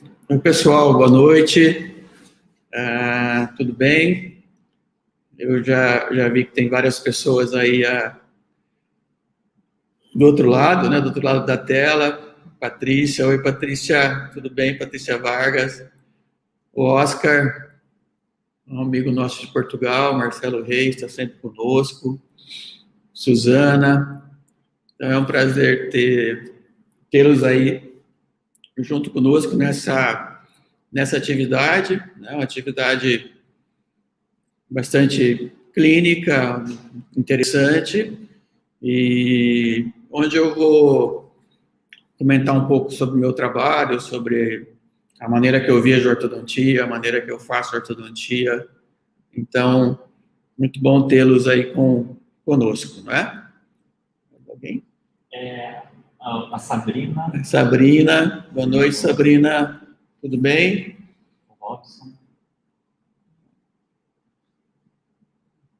Oi, pessoal, boa noite. Tudo bem? Eu já vi que tem várias pessoas aí do outro lado, né? Do outro lado da tela. Patrícia, oi, Patrícia, tudo bem? Patrícia Vargas. O Oscar, um amigo nosso de Portugal, Marcelo Reis, está sempre conosco. Suzana, então é um prazer tê-los aí junto conosco nessa atividade, né? Uma atividade bastante clínica, interessante, e onde eu vou comentar um pouco sobre o meu trabalho, sobre a maneira que eu vejo a ortodontia, a maneira que eu faço ortodontia. Então, muito bom tê-los aí conosco, não é? Alguém? A Sabrina. Sabrina, boa noite, Sabrina. Tudo bem? O Robson.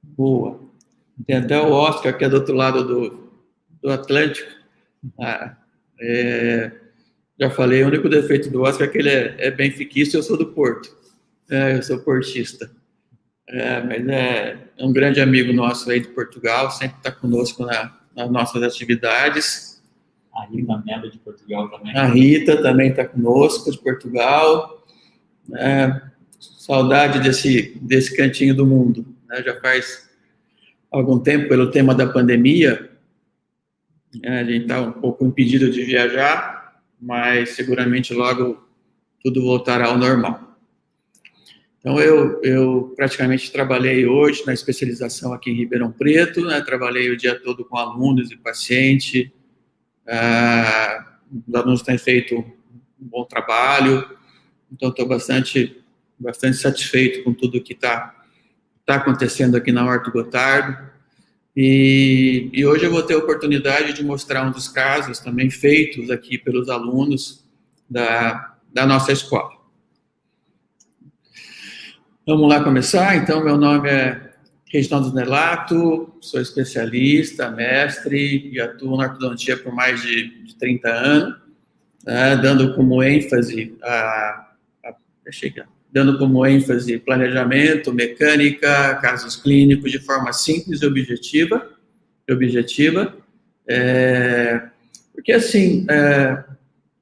Boa. Tem até o Oscar, que é do outro lado do Atlântico. Já falei, o único defeito do Oscar é que ele é benfiquista e eu sou do Porto. Eu sou portista. Mas é um grande amigo nosso aí de Portugal, sempre está conosco nas nossas atividades. A Rita Mello de Portugal também. A Rita também está conosco, de Portugal. Saudade desse cantinho do mundo. Já faz algum tempo, pelo tema da pandemia, a gente está um pouco impedido de viajar, mas seguramente logo tudo voltará ao normal. Então, eu praticamente trabalhei hoje na especialização aqui em Ribeirão Preto, né? Trabalhei o dia todo com alunos e paciente. Os alunos têm feito um bom trabalho, então estou bastante satisfeito com tudo que está acontecendo aqui na Horto Gotardo. E hoje eu vou ter a oportunidade de mostrar um dos casos também feitos aqui pelos alunos da nossa escola. Vamos lá começar? Então, meu nome é Reginaldo Nelato, sou especialista, mestre e atuo na ortodontia por mais de 30 anos, dando como ênfase planejamento, mecânica, casos clínicos de forma simples e objetiva, porque assim,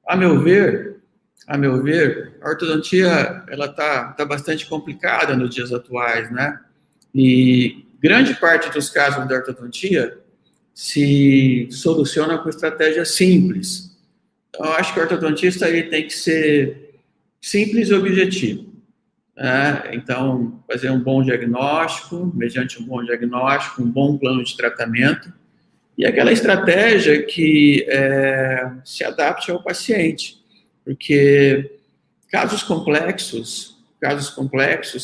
a meu ver, a ortodontia ela tá bastante complicada nos dias atuais, né? E grande parte dos casos da ortodontia se soluciona com estratégias simples. Então, eu acho que o ortodontista ele tem que ser simples e objetivo. Então, fazer um bom diagnóstico, mediante um bom diagnóstico, um bom plano de tratamento, e aquela estratégia que se adapte ao paciente, porque casos complexos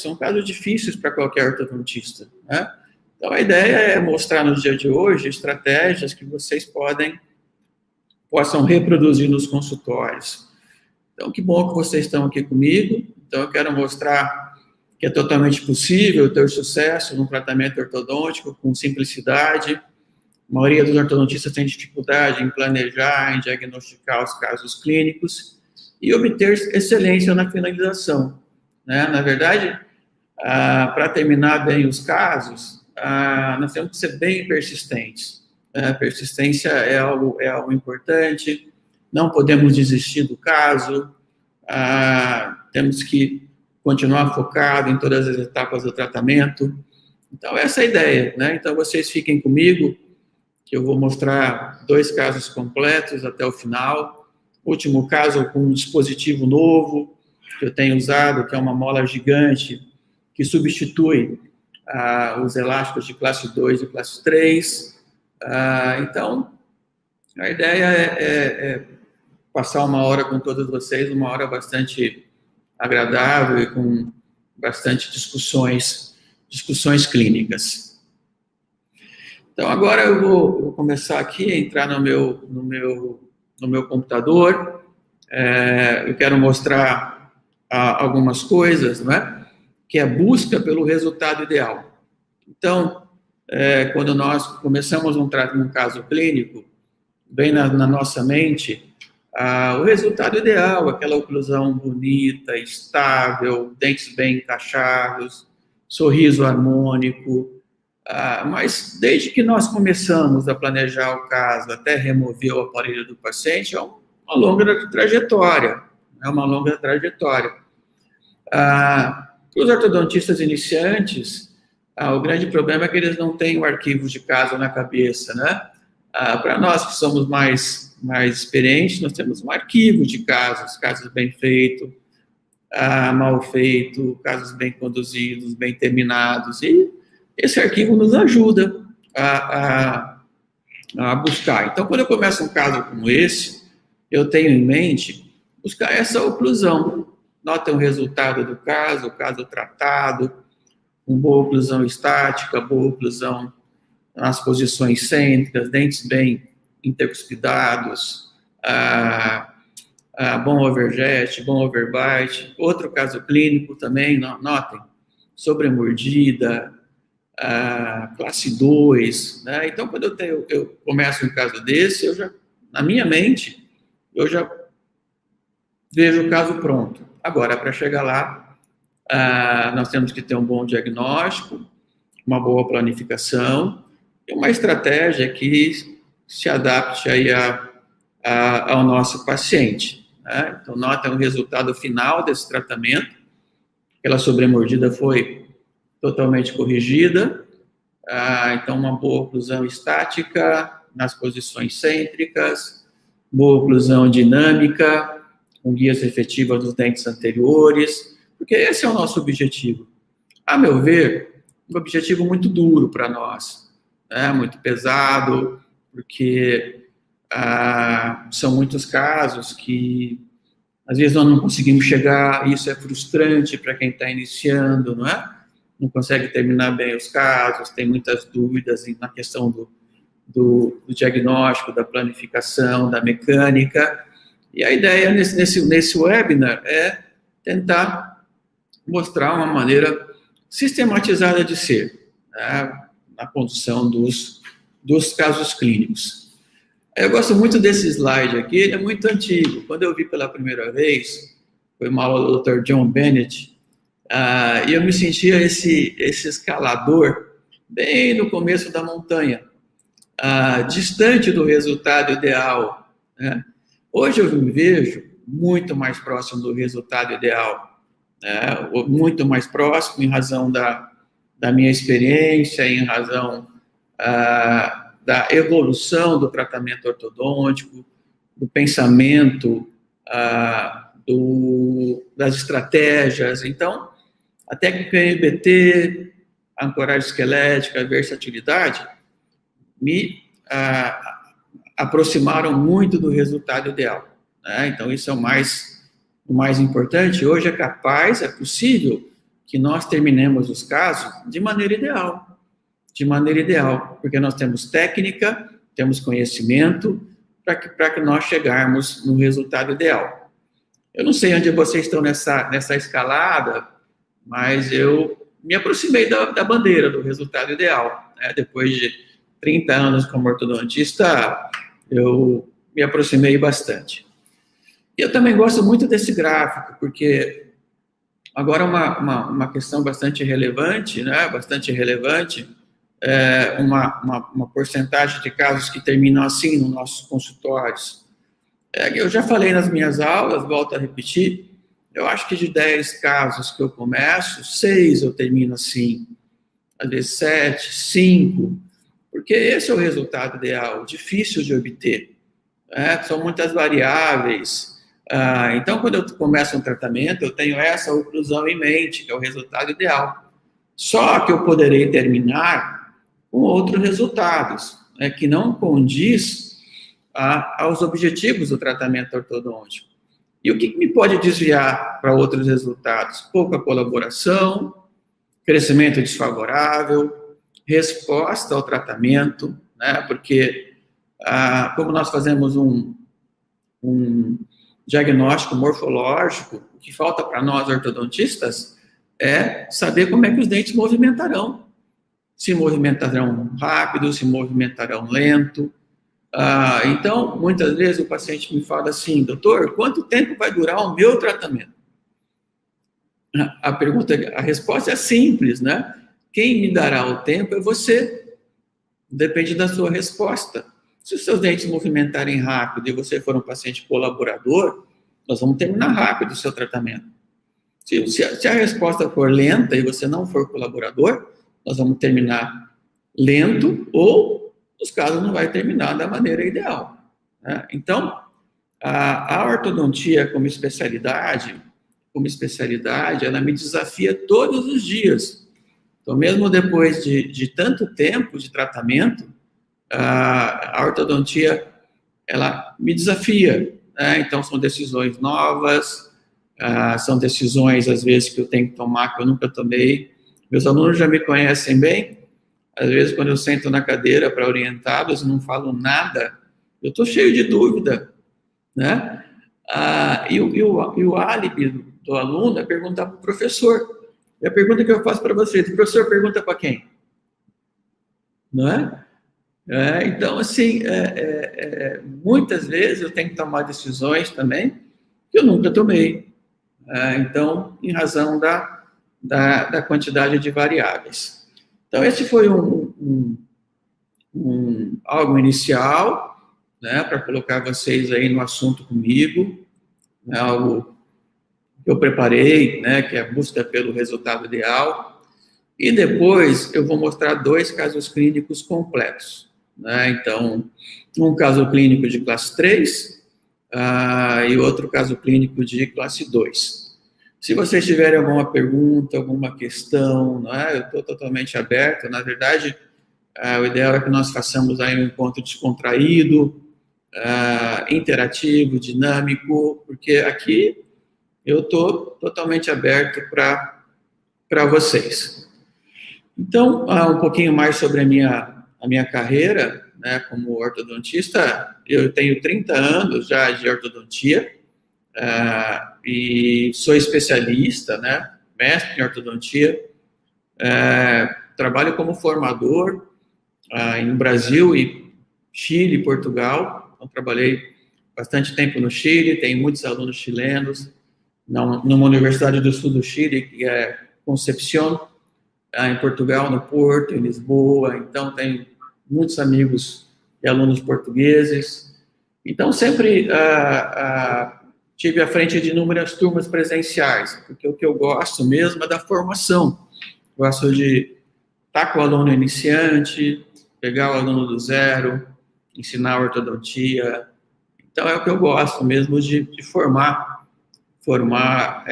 são casos difíceis para qualquer ortodontista, né? Então, a ideia é mostrar no dia de hoje estratégias que vocês possam reproduzir nos consultórios. Então, que bom que vocês estão aqui comigo. Então, eu quero mostrar que é totalmente possível ter sucesso no tratamento ortodôntico com simplicidade. A maioria dos ortodontistas tem dificuldade em planejar, em diagnosticar os casos clínicos e obter excelência na finalização, né? Na verdade, para terminar bem os casos, nós temos que ser bem persistentes. Persistência é algo importante. Não podemos desistir do caso, temos que continuar focado em todas as etapas do tratamento. Então, essa é a ideia, né? Então, vocês fiquem comigo, que eu vou mostrar 2 casos completos até o final. Último caso com um dispositivo novo, que eu tenho usado, que é uma mola gigante, que substitui os elásticos de classe 2 e classe 3. Então, a ideia é passar uma hora com todos vocês, uma hora bastante agradável e com bastante discussões clínicas. Então, agora eu vou começar aqui a entrar no meu computador. Eu quero mostrar algumas coisas, né? Que é a busca pelo resultado ideal. Então, quando nós começamos um caso clínico, vem na nossa mente O resultado ideal, aquela oclusão bonita, estável, dentes bem encaixados, sorriso harmônico. Mas desde que nós começamos a planejar o caso até remover o aparelho do paciente, é uma longa trajetória. É uma longa trajetória. Para os ortodontistas iniciantes, o grande problema é que eles não têm o arquivo de caso na cabeça, né? Para nós que somos mais experientes, nós temos um arquivo de casos bem feitos, mal feito, casos bem conduzidos, bem terminados, e esse arquivo nos ajuda a buscar. Então, quando eu começo um caso como esse, eu tenho em mente buscar essa oclusão. Notem o resultado do caso, o caso tratado, com boa oclusão estática, boa oclusão nas posições cêntricas, dentes bem intercuspidados, bom overjet, bom overbite. Outro caso clínico também, notem, sobremordida, classe 2, né? Então, quando eu começo um caso desse, na minha mente, eu já vejo o caso pronto. Agora, para chegar lá, nós temos que ter um bom diagnóstico, uma boa planificação e uma estratégia que se adapte aí ao nosso paciente, né? Então, nota o resultado final desse tratamento. Aquela sobremordida foi totalmente corrigida. Então, uma boa oclusão estática nas posições cêntricas, boa oclusão dinâmica, com guias efetivas dos dentes anteriores, porque esse é o nosso objetivo. A meu ver, um objetivo muito duro para nós, né? Muito pesado, porque são muitos casos que, às vezes, nós não conseguimos chegar, e isso é frustrante para quem está iniciando, não é? Não consegue terminar bem os casos, tem muitas dúvidas na questão do diagnóstico, da planificação, da mecânica. E a ideia nesse webinar é tentar mostrar uma maneira sistematizada de ser, né, na condução dos casos clínicos. Eu gosto muito desse slide aqui, ele é muito antigo. Quando eu vi pela primeira vez, foi uma aula do Dr. John Bennett, e eu me sentia esse escalador bem no começo da montanha, distante do resultado ideal, né? Hoje eu me vejo muito mais próximo do resultado ideal, né? Muito mais próximo em razão da minha experiência, em razão da evolução do tratamento ortodôntico, do pensamento, das estratégias. Então, a técnica NBT, a ancoragem esquelética, a versatilidade, me aproximaram muito do resultado ideal, né? Então, isso é o mais importante. Hoje é possível que nós terminemos os casos de maneira ideal, porque nós temos técnica, temos conhecimento para que nós chegarmos no resultado ideal. Eu não sei onde vocês estão nessa escalada, mas eu me aproximei da bandeira do resultado ideal, né? Depois de 30 anos como ortodontista, eu me aproximei bastante. E eu também gosto muito desse gráfico, porque agora uma questão bastante relevante, né? Bastante relevante, uma porcentagem de casos que terminam assim nos nossos consultórios. Eu já falei nas minhas aulas, volto a repetir, eu acho que de 10 casos que eu começo, 6 eu termino assim, às vezes 7, 5, porque esse é o resultado ideal, difícil de obter, né? São muitas variáveis. Então, quando eu começo um tratamento, eu tenho essa oclusão em mente, que é o resultado ideal. Só que eu poderei terminar com outros resultados, né, que não condiz aos objetivos do tratamento ortodôntico. E o que me pode desviar para outros resultados? Pouca colaboração, crescimento desfavorável, resposta ao tratamento, né, porque como nós fazemos um diagnóstico morfológico, o que falta para nós ortodontistas é saber como é que os dentes movimentarão. Se movimentarão rápido, se movimentarão lento, Então, muitas vezes o paciente me fala assim, doutor, quanto tempo vai durar o meu tratamento? A resposta é simples, né? Quem me dará o tempo é você. Depende da sua resposta. Se os seus dentes movimentarem rápido e você for um paciente colaborador, nós vamos terminar rápido o seu tratamento. Se a resposta for lenta e você não for colaborador, nós vamos terminar lento ou, nos casos, não vai terminar da maneira ideal. Né? Então, a ortodontia como especialidade, ela me desafia todos os dias. Então, mesmo depois de tanto tempo de tratamento, a ortodontia, ela me desafia. Né? Então, são decisões novas, são decisões, às vezes, que eu tenho que tomar, que eu nunca tomei. Meus alunos já me conhecem bem. Às vezes, quando eu sento na cadeira para orientá-los e não falo nada, eu estou cheio de dúvida. Né? E o álibi do aluno é perguntar para o professor. E a pergunta que eu faço para vocês, o professor pergunta para quem? Não é? Então, assim, muitas vezes eu tenho que tomar decisões também que eu nunca tomei. Então, em razão da quantidade de variáveis. Então, esse foi algo inicial, né, para colocar vocês aí no assunto comigo, né, algo que eu preparei, né, que é a busca pelo resultado ideal, e depois eu vou mostrar 2 casos clínicos completos, né, então, um caso clínico de classe 3, e outro caso clínico de classe 2. Se vocês tiverem alguma pergunta, alguma questão, né, eu estou totalmente aberto, na verdade, o ideal é que nós façamos aí um encontro descontraído, interativo, dinâmico, porque aqui eu estou totalmente aberto para vocês. Então, um pouquinho mais sobre a minha carreira, né, como ortodontista. Eu tenho 30 anos já de ortodontia e sou especialista, né, mestre em ortodontia. Trabalho como formador no Brasil e Chile e Portugal. Então, trabalhei bastante tempo no Chile, tenho muitos alunos chilenos, numa universidade do sul do Chile, que é Concepción, em Portugal, no Porto, em Lisboa. Então, tenho muitos amigos e alunos portugueses. Então, sempre tive à frente de inúmeras turmas presenciais, porque o que eu gosto mesmo é da formação. Gosto de estar com o aluno iniciante, pegar o aluno do zero, ensinar ortodontia. Então, é o que eu gosto mesmo de formar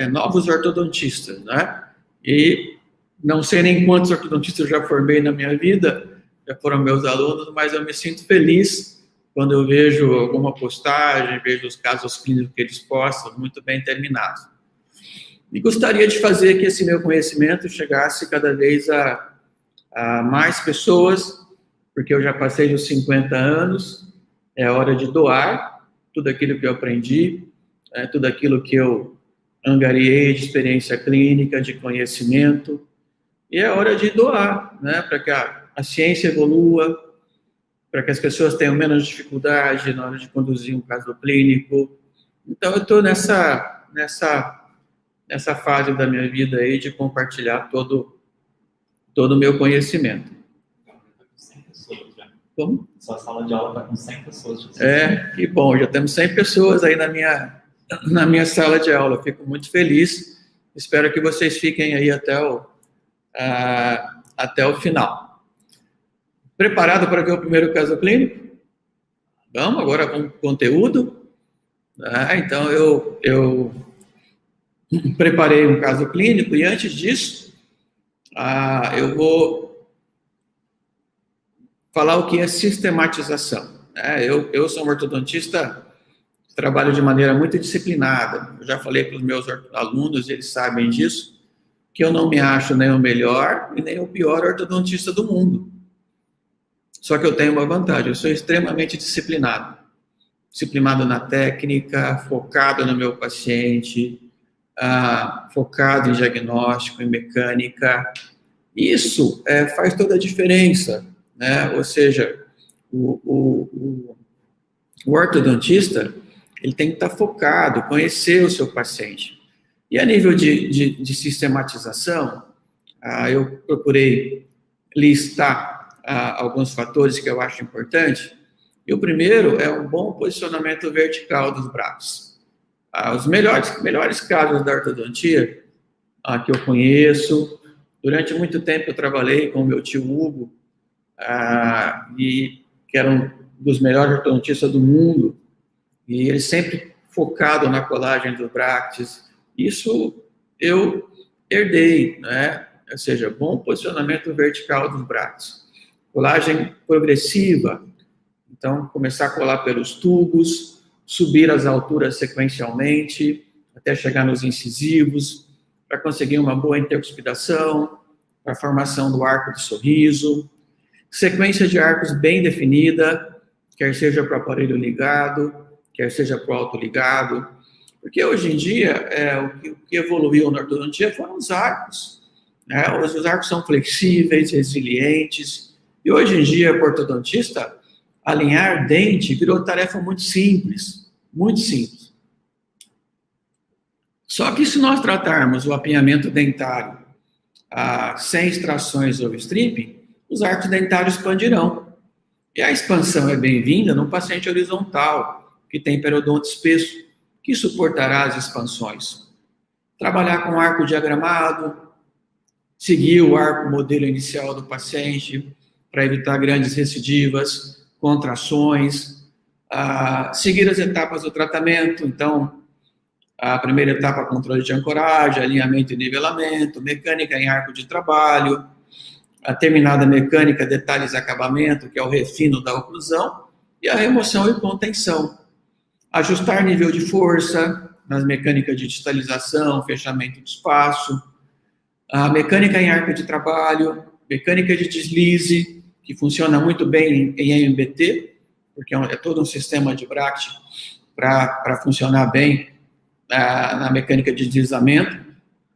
novos ortodontistas, né? E não sei nem quantos ortodontistas eu já formei na minha vida, já foram meus alunos, mas eu me sinto feliz quando eu vejo alguma postagem, vejo os casos clínicos que eles postam, muito bem terminados. E gostaria de fazer que esse meu conhecimento chegasse cada vez a mais pessoas, porque eu já passei dos 50 anos, é hora de doar tudo aquilo que eu aprendi, tudo aquilo que eu angariei de experiência clínica, de conhecimento, e é hora de doar, né, para que a ciência evolua, para que as pessoas tenham menos dificuldade na hora de conduzir um caso clínico. Então, eu estou nessa fase da minha vida aí de compartilhar todo o meu conhecimento. Como? Sua sala de aula está com 100 pessoas. Que bom, já temos 100 pessoas aí na minha sala de aula. Fico muito feliz. Espero que vocês fiquem aí até o final. Preparado para ver o primeiro caso clínico? Vamos agora com o conteúdo. Então, eu preparei um caso clínico e antes disso, eu vou falar o que é sistematização. Eu sou um ortodontista, trabalho de maneira muito disciplinada. Eu já falei para os meus alunos, eles sabem disso, que eu não me acho nem o melhor e nem o pior ortodontista do mundo. Só que eu tenho uma vantagem, eu sou extremamente disciplinado. Disciplinado na técnica, focado no meu paciente, focado em diagnóstico, em mecânica. Isso faz toda a diferença, né? Ou seja, o ortodontista, ele tem que estar focado, conhecer o seu paciente. E a nível de sistematização, eu procurei listar alguns fatores que eu acho importante. E o primeiro é um bom posicionamento vertical dos braços. Os melhores casos da ortodontia que eu conheço, durante muito tempo eu trabalhei com o meu tio Hugo, que era um dos melhores ortodontistas do mundo, e ele sempre focado na colagem dos bractes. Isso eu herdei, né? Ou seja, bom posicionamento vertical dos bractes. Colagem progressiva, então começar a colar pelos tubos, subir as alturas sequencialmente, até chegar nos incisivos, para conseguir uma boa intercuspidação, para a formação do arco de sorriso, sequência de arcos bem definida, quer seja para o aparelho ligado, quer seja para o autoligado, porque hoje em dia, o que evoluiu na ortodontia foram os arcos. Né? Os arcos são flexíveis, resilientes, e hoje em dia, para o ortodontista, alinhar dente virou tarefa muito simples, muito simples. Só que se nós tratarmos o apinhamento dentário sem extrações ou stripping, os arcos dentários expandirão. E a expansão é bem-vinda num paciente horizontal, que tem periodonto espesso, que suportará as expansões. Trabalhar com arco diagramado, seguir o arco modelo inicial do paciente, para evitar grandes recidivas, contrações, seguir as etapas do tratamento, então, a primeira etapa, controle de ancoragem, alinhamento e nivelamento, mecânica em arco de trabalho, a terminada mecânica, detalhes e acabamento, que é o refino da oclusão, e a remoção e contenção. Ajustar nível de força nas mecânicas de distalização, fechamento do espaço, a mecânica em arco de trabalho, mecânica de deslize, que funciona muito bem em MBT, porque é todo um sistema de bracket para funcionar bem na mecânica de deslizamento,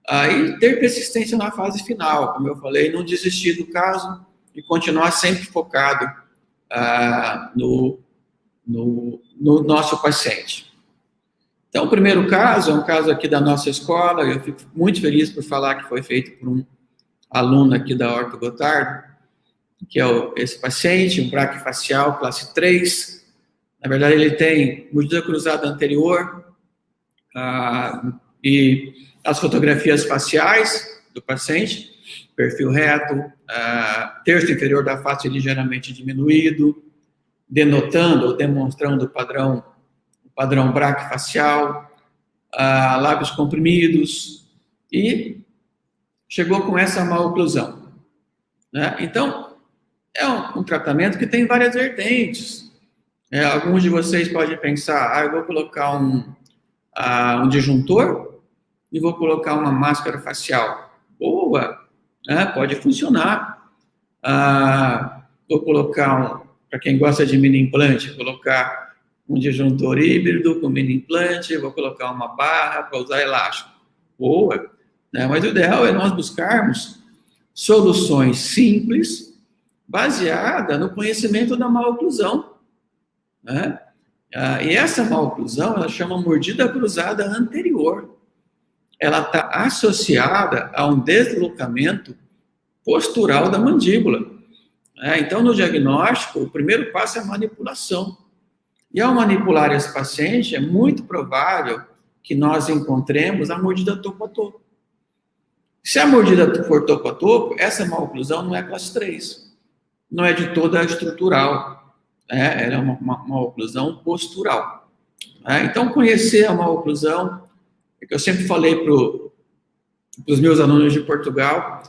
e ter persistência na fase final, como eu falei, não desistir do caso e continuar sempre focado no nosso paciente. Então, o primeiro caso é um caso aqui da nossa escola, eu fico muito feliz por falar que foi feito por um aluno aqui da Horto Gotardo, que é esse paciente, um braquifacial classe 3, na verdade ele tem mordida cruzada anterior, e as fotografias faciais do paciente, perfil reto, terço inferior da face ligeiramente diminuído, denotando ou demonstrando o padrão braquifacial, lábios comprimidos, e chegou com essa maloclusão. Né? Então, é um tratamento que tem várias vertentes. Alguns de vocês podem pensar, eu vou colocar um disjuntor e vou colocar uma máscara facial. Boa, né? Pode funcionar. Vou colocar, para quem gosta de mini implante, colocar um disjuntor híbrido com mini implante, vou colocar uma barra para usar elástico. Boa, né? Mas o ideal é nós buscarmos soluções simples, baseada no conhecimento da maloclusão. Né? E essa maloclusão, ela chama mordida cruzada anterior. Ela está associada a um deslocamento postural da mandíbula. Então, no diagnóstico, o primeiro passo é a manipulação. E ao manipular esse paciente, é muito provável que nós encontremos a mordida topo a topo. Se a mordida for topo a topo, essa maloclusão não é classe 3. Não é de toda estrutural. Ela é uma oclusão postural. Então, conhecer a maloclusão, é que eu sempre falei para os meus alunos de Portugal,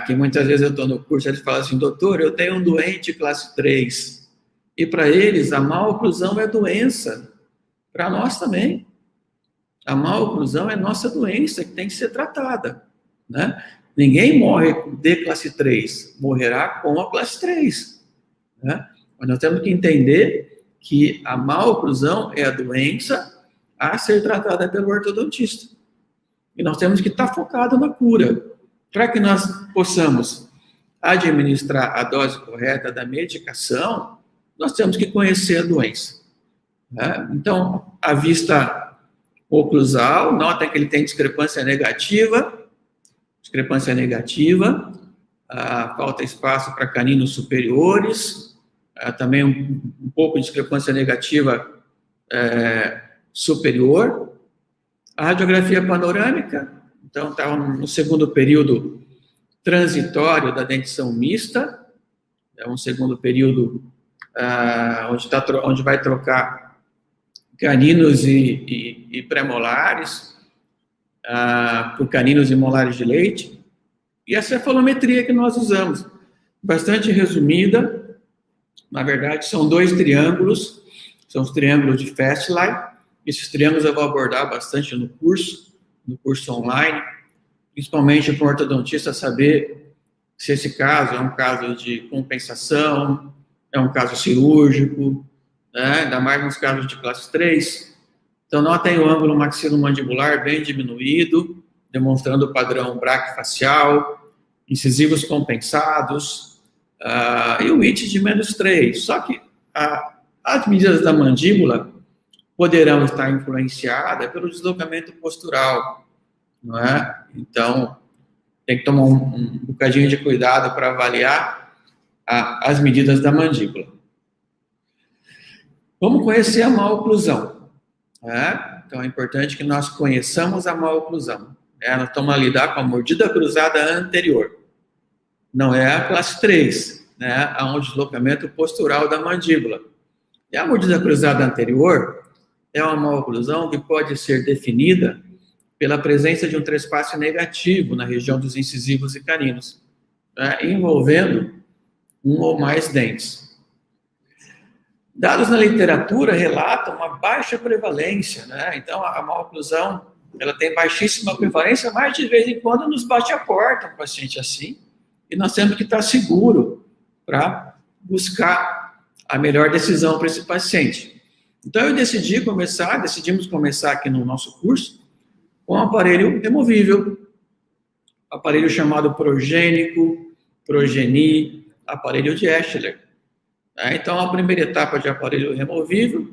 que muitas vezes eu estou no curso, eles falam assim, doutor, eu tenho um doente classe 3, e para eles a maloclusão é doença, para nós também. A maloclusão é nossa doença, que tem que ser tratada. Né? Ninguém morre de classe 3, morrerá com a classe 3. Né? Mas nós temos que entender que a maloclusão é a doença a ser tratada pelo ortodontista. E nós temos que estar focados na cura. Para que nós possamos administrar a dose correta da medicação, nós temos que conhecer a doença. né? Então, a vista oclusal, nota que ele tem discrepância negativa, falta espaço para caninos superiores, também um pouco de discrepância negativa superior. A radiografia panorâmica, então, está no segundo período transitório da dentição mista, é um segundo período onde vai trocar caninos e premolares por caninos e molares de leite. E a cefalometria que nós usamos, bastante resumida, na verdade, são 2 triângulos, são os triângulos de Fastline. Esses triângulos eu vou abordar bastante no curso online, principalmente para o ortodontista saber se esse caso é um caso de compensação, é um caso cirúrgico, né? Ainda mais nos casos de classe 3. Então, notem o ângulo maxilomandibular bem diminuído, demonstrando o padrão braquifacial, incisivos compensados, e o IT de -3. Só que as medidas da mandíbula poderão estar influenciadas pelo deslocamento postural, não é? Então, tem que tomar um bocadinho de cuidado para avaliar as medidas da mandíbula. Vamos conhecer a maloclusão, né? Então, é importante que nós conheçamos a maloclusão. Nós estamos a lidar com a mordida cruzada anterior. Não é a classe 3, né? Há um deslocamento postural da mandíbula. E a mordida cruzada anterior é uma maloclusão que pode ser definida pela presença de um trespasse negativo na região dos incisivos e caninos, né? Envolvendo um ou mais dentes. Dados na literatura relatam uma baixa prevalência, né? Então, a maloclusão, ela tem baixíssima prevalência, mas de vez em quando nos bate a porta um paciente assim, e nós temos que estar seguro para buscar a melhor decisão para esse paciente. Então, decidimos começar aqui no nosso curso com um aparelho removível, aparelho chamado Progênico, Progeni, aparelho de Eschler. Então, a primeira etapa de aparelho removível,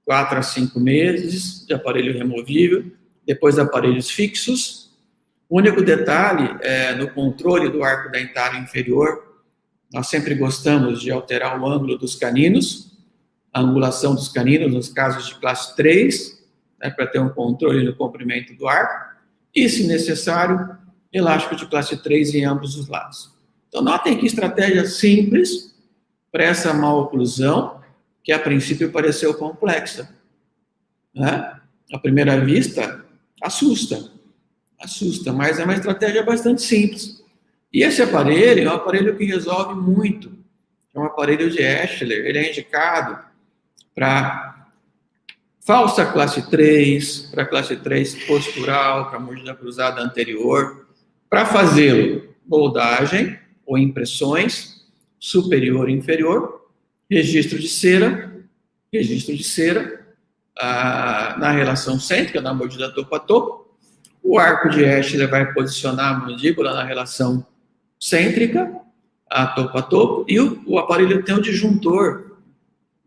4 a 5 meses de aparelho removível, depois aparelhos fixos. O único detalhe é no controle do arco dentário inferior, nós sempre gostamos de alterar o ângulo dos caninos, a angulação dos caninos nos casos de classe 3, né, para ter um controle no comprimento do arco, e, se necessário, elástico de classe 3 em ambos os lados. Então, notem que estratégia simples para essa maloclusão, que a princípio pareceu complexa, né? À primeira vista, assusta, mas é uma estratégia bastante simples. E esse aparelho é um aparelho que resolve muito. É um aparelho de Eschler, ele é indicado para falsa classe 3, para classe 3 postural, para mordida cruzada anterior, para fazê-lo moldagem ou impressões, superior e inferior, registro de cera, na relação cêntrica, na mordida topo a topo. O arco de Eschler vai posicionar a mandíbula na relação cêntrica, a topo, e o aparelho tem um disjuntor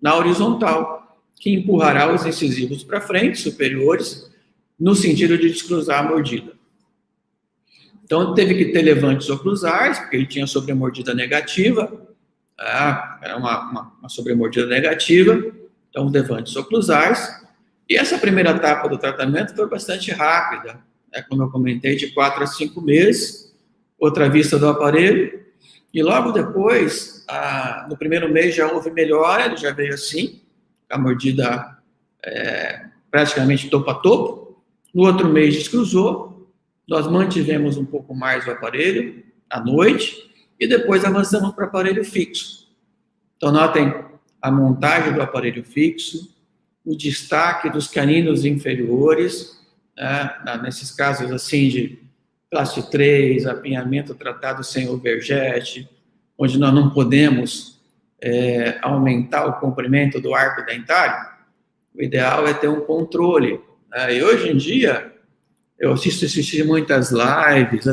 na horizontal, que empurrará os incisivos para frente, superiores, no sentido de descruzar a mordida. Então, teve que ter levantes oclusais, porque ele tinha sobremordida negativa, era uma sobremordida negativa, então, levantes oclusais. E essa primeira etapa do tratamento foi bastante rápida, né, como eu comentei, de 4 a 5 meses, outra vista do aparelho, e logo depois, no primeiro mês já houve melhora, ele já veio assim, a mordida praticamente topo a topo. No outro mês descruzou, nós mantivemos um pouco mais o aparelho à noite, e depois avançamos para o aparelho fixo. Então, notem a montagem do aparelho fixo, o destaque dos caninos inferiores, nesses casos assim de classe 3, apinhamento tratado sem overjet, onde nós não podemos aumentar o comprimento do arco dentário, o ideal é ter um controle. E hoje em dia, eu assisti muitas lives,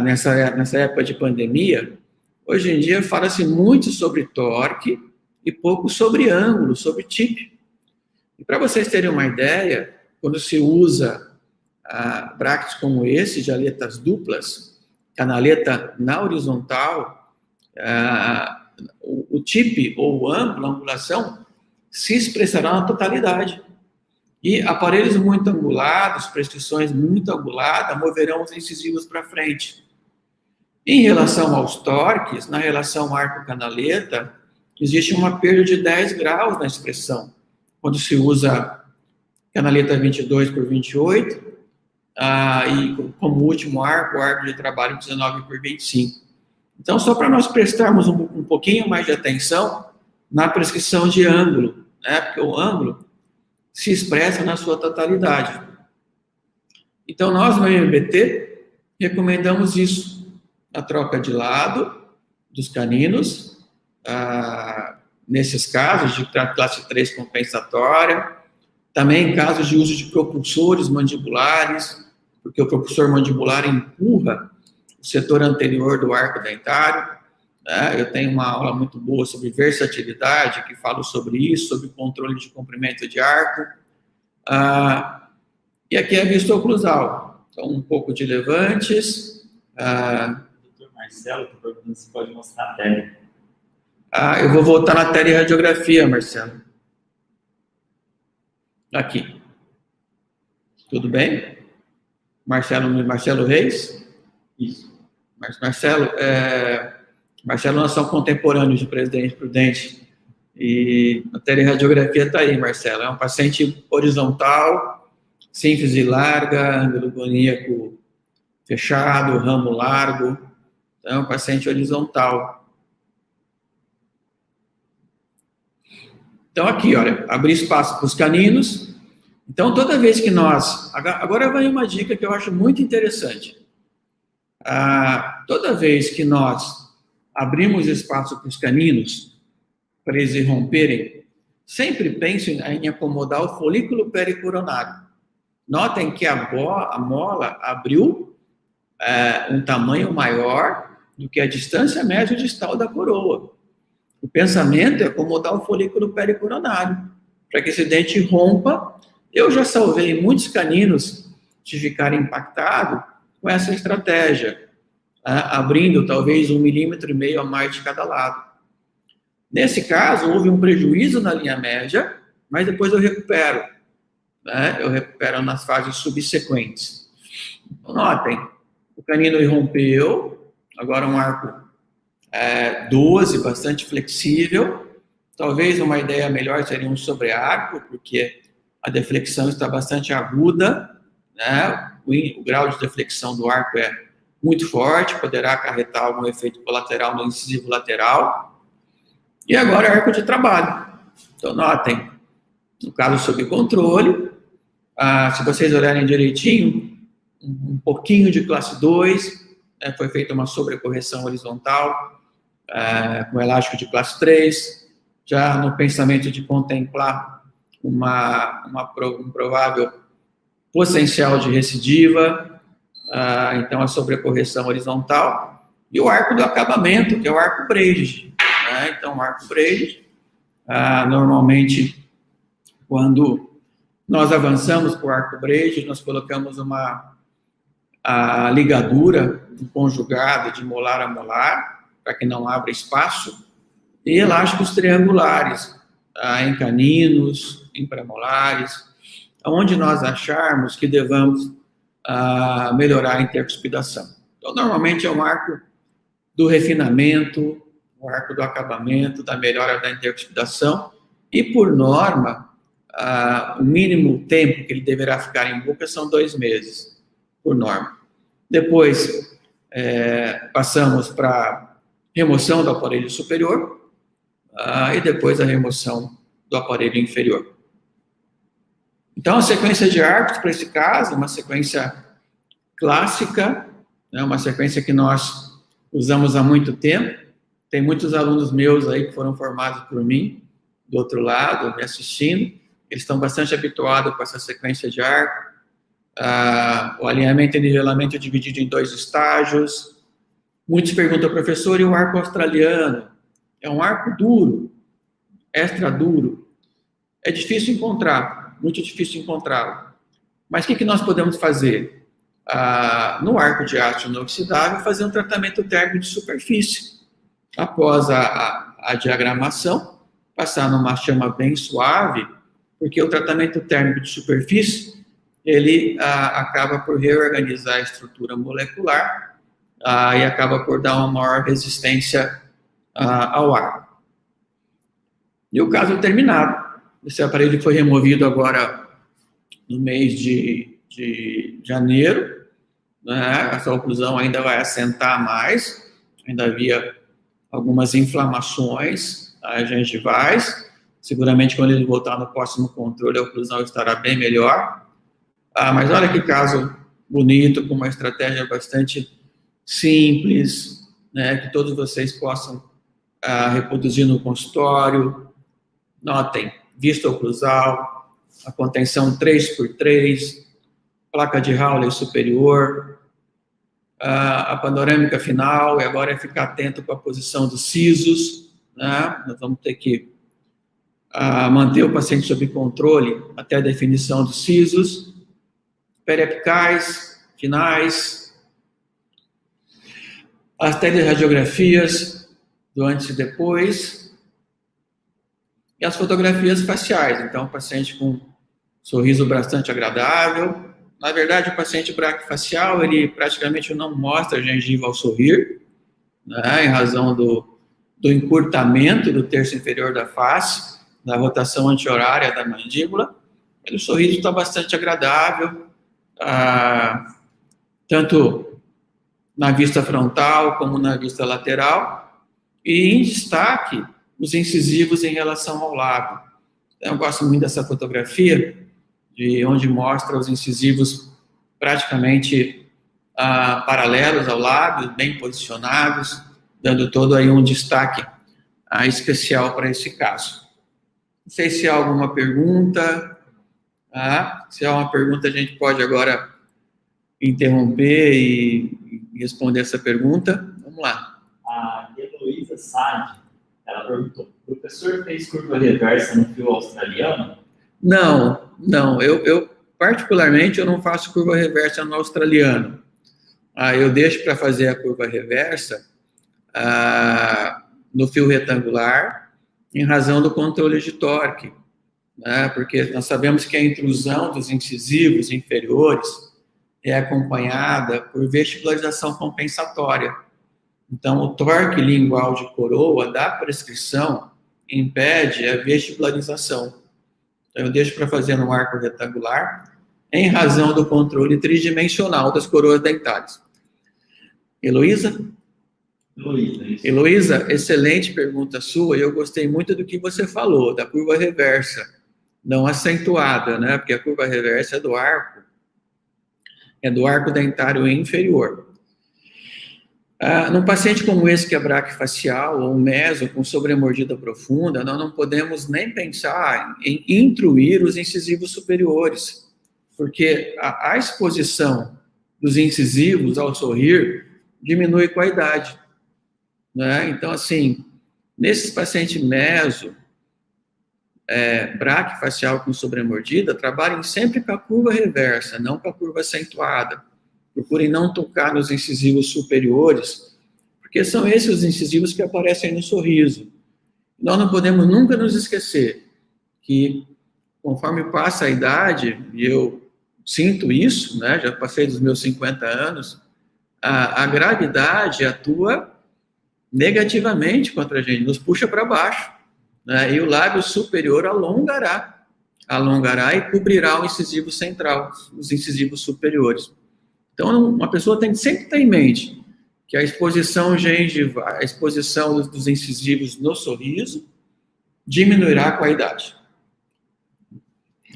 nessa época de pandemia. Hoje em dia fala-se muito sobre torque, e pouco sobre ângulo, sobre tip. E para vocês terem uma ideia, quando se usa brackets como esse, de aletas duplas, canaleta na horizontal, o tip ou o ângulo, a angulação, se expressará na totalidade. E aparelhos muito angulados, prescrições muito anguladas, moverão os incisivos para frente. Em relação aos torques, na relação arco-canaleta, existe uma perda de 10 graus na expressão, quando se usa canaleta 22 por 28, e como último arco, o arco de trabalho 19 por 25. Então, só para nós prestarmos um pouquinho mais de atenção na prescrição de ângulo, né? Porque o ângulo se expressa na sua totalidade. Então, nós no MBT recomendamos isso, a troca de lado dos caninos, nesses casos de classe 3 compensatória, também em casos de uso de propulsores mandibulares, porque o propulsor mandibular empurra o setor anterior do arco dentário. Eu tenho uma aula muito boa sobre versatilidade, que falo sobre isso, sobre controle de comprimento de arco. E aqui é a vista oclusal. Então, um pouco de levantes. Doutor Marcelo, estou perguntando se pode mostrar a tela. Eu vou voltar na teleradiografia, Marcelo. Aqui. Tudo bem? Marcelo Reis? Isso. Marcelo, nós somos contemporâneos de Presidente Prudente. E a teleradiografia está aí, Marcelo. É um paciente horizontal, sínfise larga, ângulo goníaco fechado, ramo largo. Então, é um paciente horizontal. Então, aqui, olha, abrir espaço para os caninos. Então, toda vez que nós... Agora vai uma dica que eu acho muito interessante. Toda vez que nós abrimos espaço para os caninos, para eles irromperem, sempre pense em acomodar o folículo pericoronário. Notem que a mola abriu um tamanho maior do que a distância média distal da coroa. O pensamento é acomodar o folículo pericoronário, para que esse dente rompa. Eu já salvei muitos caninos de ficarem impactados com essa estratégia, abrindo talvez 1,5 milímetro a mais de cada lado. Nesse caso, houve um prejuízo na linha média, mas depois eu recupero. Eu recupero nas fases subsequentes. Então, notem, o canino irrompeu, agora um arco 12, bastante flexível. Talvez uma ideia melhor seria um sobrearco, porque a deflexão está bastante aguda, né? O grau de deflexão do arco é muito forte, poderá acarretar algum efeito colateral no incisivo lateral. E agora é arco de trabalho. Então, notem, no caso sob controle, se vocês olharem direitinho, um pouquinho de classe 2, foi feita uma sobrecorreção horizontal, com elástico de classe 3, já no pensamento de contemplar um provável potencial de recidiva, então a sobrecorreção horizontal, e o arco do acabamento, que é o arco Braid. Então, o arco Braid, normalmente, quando nós avançamos para o arco Braid, nós colocamos a ligadura conjugada de molar a molar, para que não abra espaço, e elásticos triangulares, em caninos, em premolares, onde nós acharmos que devamos melhorar a intercuspidação. Então, normalmente é um arco do refinamento, o arco do acabamento, da melhora da intercuspidação, e por norma, o mínimo tempo que ele deverá ficar em boca são 2 meses, por norma. Depois, passamos para remoção do aparelho superior, e depois a remoção do aparelho inferior. Então, a sequência de arcos, para esse caso, uma sequência clássica, uma sequência que nós usamos há muito tempo. Tem muitos alunos meus aí que foram formados por mim, do outro lado, me assistindo. Eles estão bastante habituados com essa sequência de arco. O alinhamento e nivelamento é dividido em 2 estágios. Muitos perguntam, professor, e o arco australiano? É um arco duro, extra duro, é difícil encontrar, muito difícil encontrá-lo. Mas o que nós podemos fazer? No arco de aço inoxidável, fazer um tratamento térmico de superfície. Após a diagramação, passar numa chama bem suave, porque o tratamento térmico de superfície, ele acaba por reorganizar a estrutura molecular e acaba por dar uma maior resistência ao ar. E o caso terminado. Esse aparelho foi removido agora no mês de janeiro, né? Essa oclusão ainda vai assentar mais, ainda havia algumas inflamações gengivais. Seguramente, quando ele voltar no próximo controle, a oclusão estará bem melhor. Mas olha que caso bonito, com uma estratégia bastante simples, né, que todos vocês possam reproduzir no consultório. Notem, vista oclusal, a contenção 3x3, placa de Hawley superior, a panorâmica final, e agora é ficar atento com a posição dos sisos, né? Nós vamos ter que manter o paciente sob controle até a definição dos sisos, periapicais, finais, as teleradiografias do antes e depois, e as fotografias faciais. Então, o paciente com sorriso bastante agradável. Na verdade, o paciente braquifacial, ele praticamente não mostra a gengiva ao sorrir, né, em razão do encurtamento do terço inferior da face, da rotação anti-horária da mandíbula. O sorriso está bastante agradável, tanto na vista frontal como na vista lateral, e em destaque, os incisivos em relação ao lábio. Eu gosto muito dessa fotografia, de onde mostra os incisivos praticamente paralelos ao lábio, bem posicionados, dando todo aí um destaque especial para esse caso. Não sei se há alguma pergunta. Se há uma pergunta, a gente pode agora interromper e responder essa pergunta. Vamos lá. A Heloísa Sade, ela perguntou: o professor fez curva reversa no fio australiano? Não. Eu particularmente, eu não faço curva reversa no australiano. Eu deixo para fazer a curva reversa no fio retangular, em razão do controle de torque, né? Porque nós sabemos que a intrusão dos incisivos inferiores é acompanhada por vestibularização compensatória. Então, o torque lingual de coroa da prescrição impede a vestibularização. Então, eu deixo para fazer no arco retangular, em razão do controle tridimensional das coroas dentárias. Heloísa? Heloísa, excelente pergunta sua, e eu gostei muito do que você falou, da curva reversa, não acentuada, né? Porque a curva reversa é do arco dentário inferior. Num paciente como esse que é braquifacial ou meso com sobremordida profunda, nós não podemos nem pensar em intruir os incisivos superiores, porque a exposição dos incisivos ao sorrir diminui com a idade, né? Então, assim, nesses pacientes meso, braquifacial com sobremordida, trabalhem sempre com a curva reversa, não com a curva acentuada. Procurem não tocar nos incisivos superiores, porque são esses os incisivos que aparecem no sorriso. Nós não podemos nunca nos esquecer que, conforme passa a idade, e eu sinto isso, né, já passei dos meus 50 anos, a gravidade atua negativamente contra a gente, nos puxa para baixo, né, e o lábio superior alongará e cobrirá o incisivo central, os incisivos superiores. Então, uma pessoa tem que sempre ter em mente que a exposição gengival, a exposição dos incisivos no sorriso diminuirá com a idade.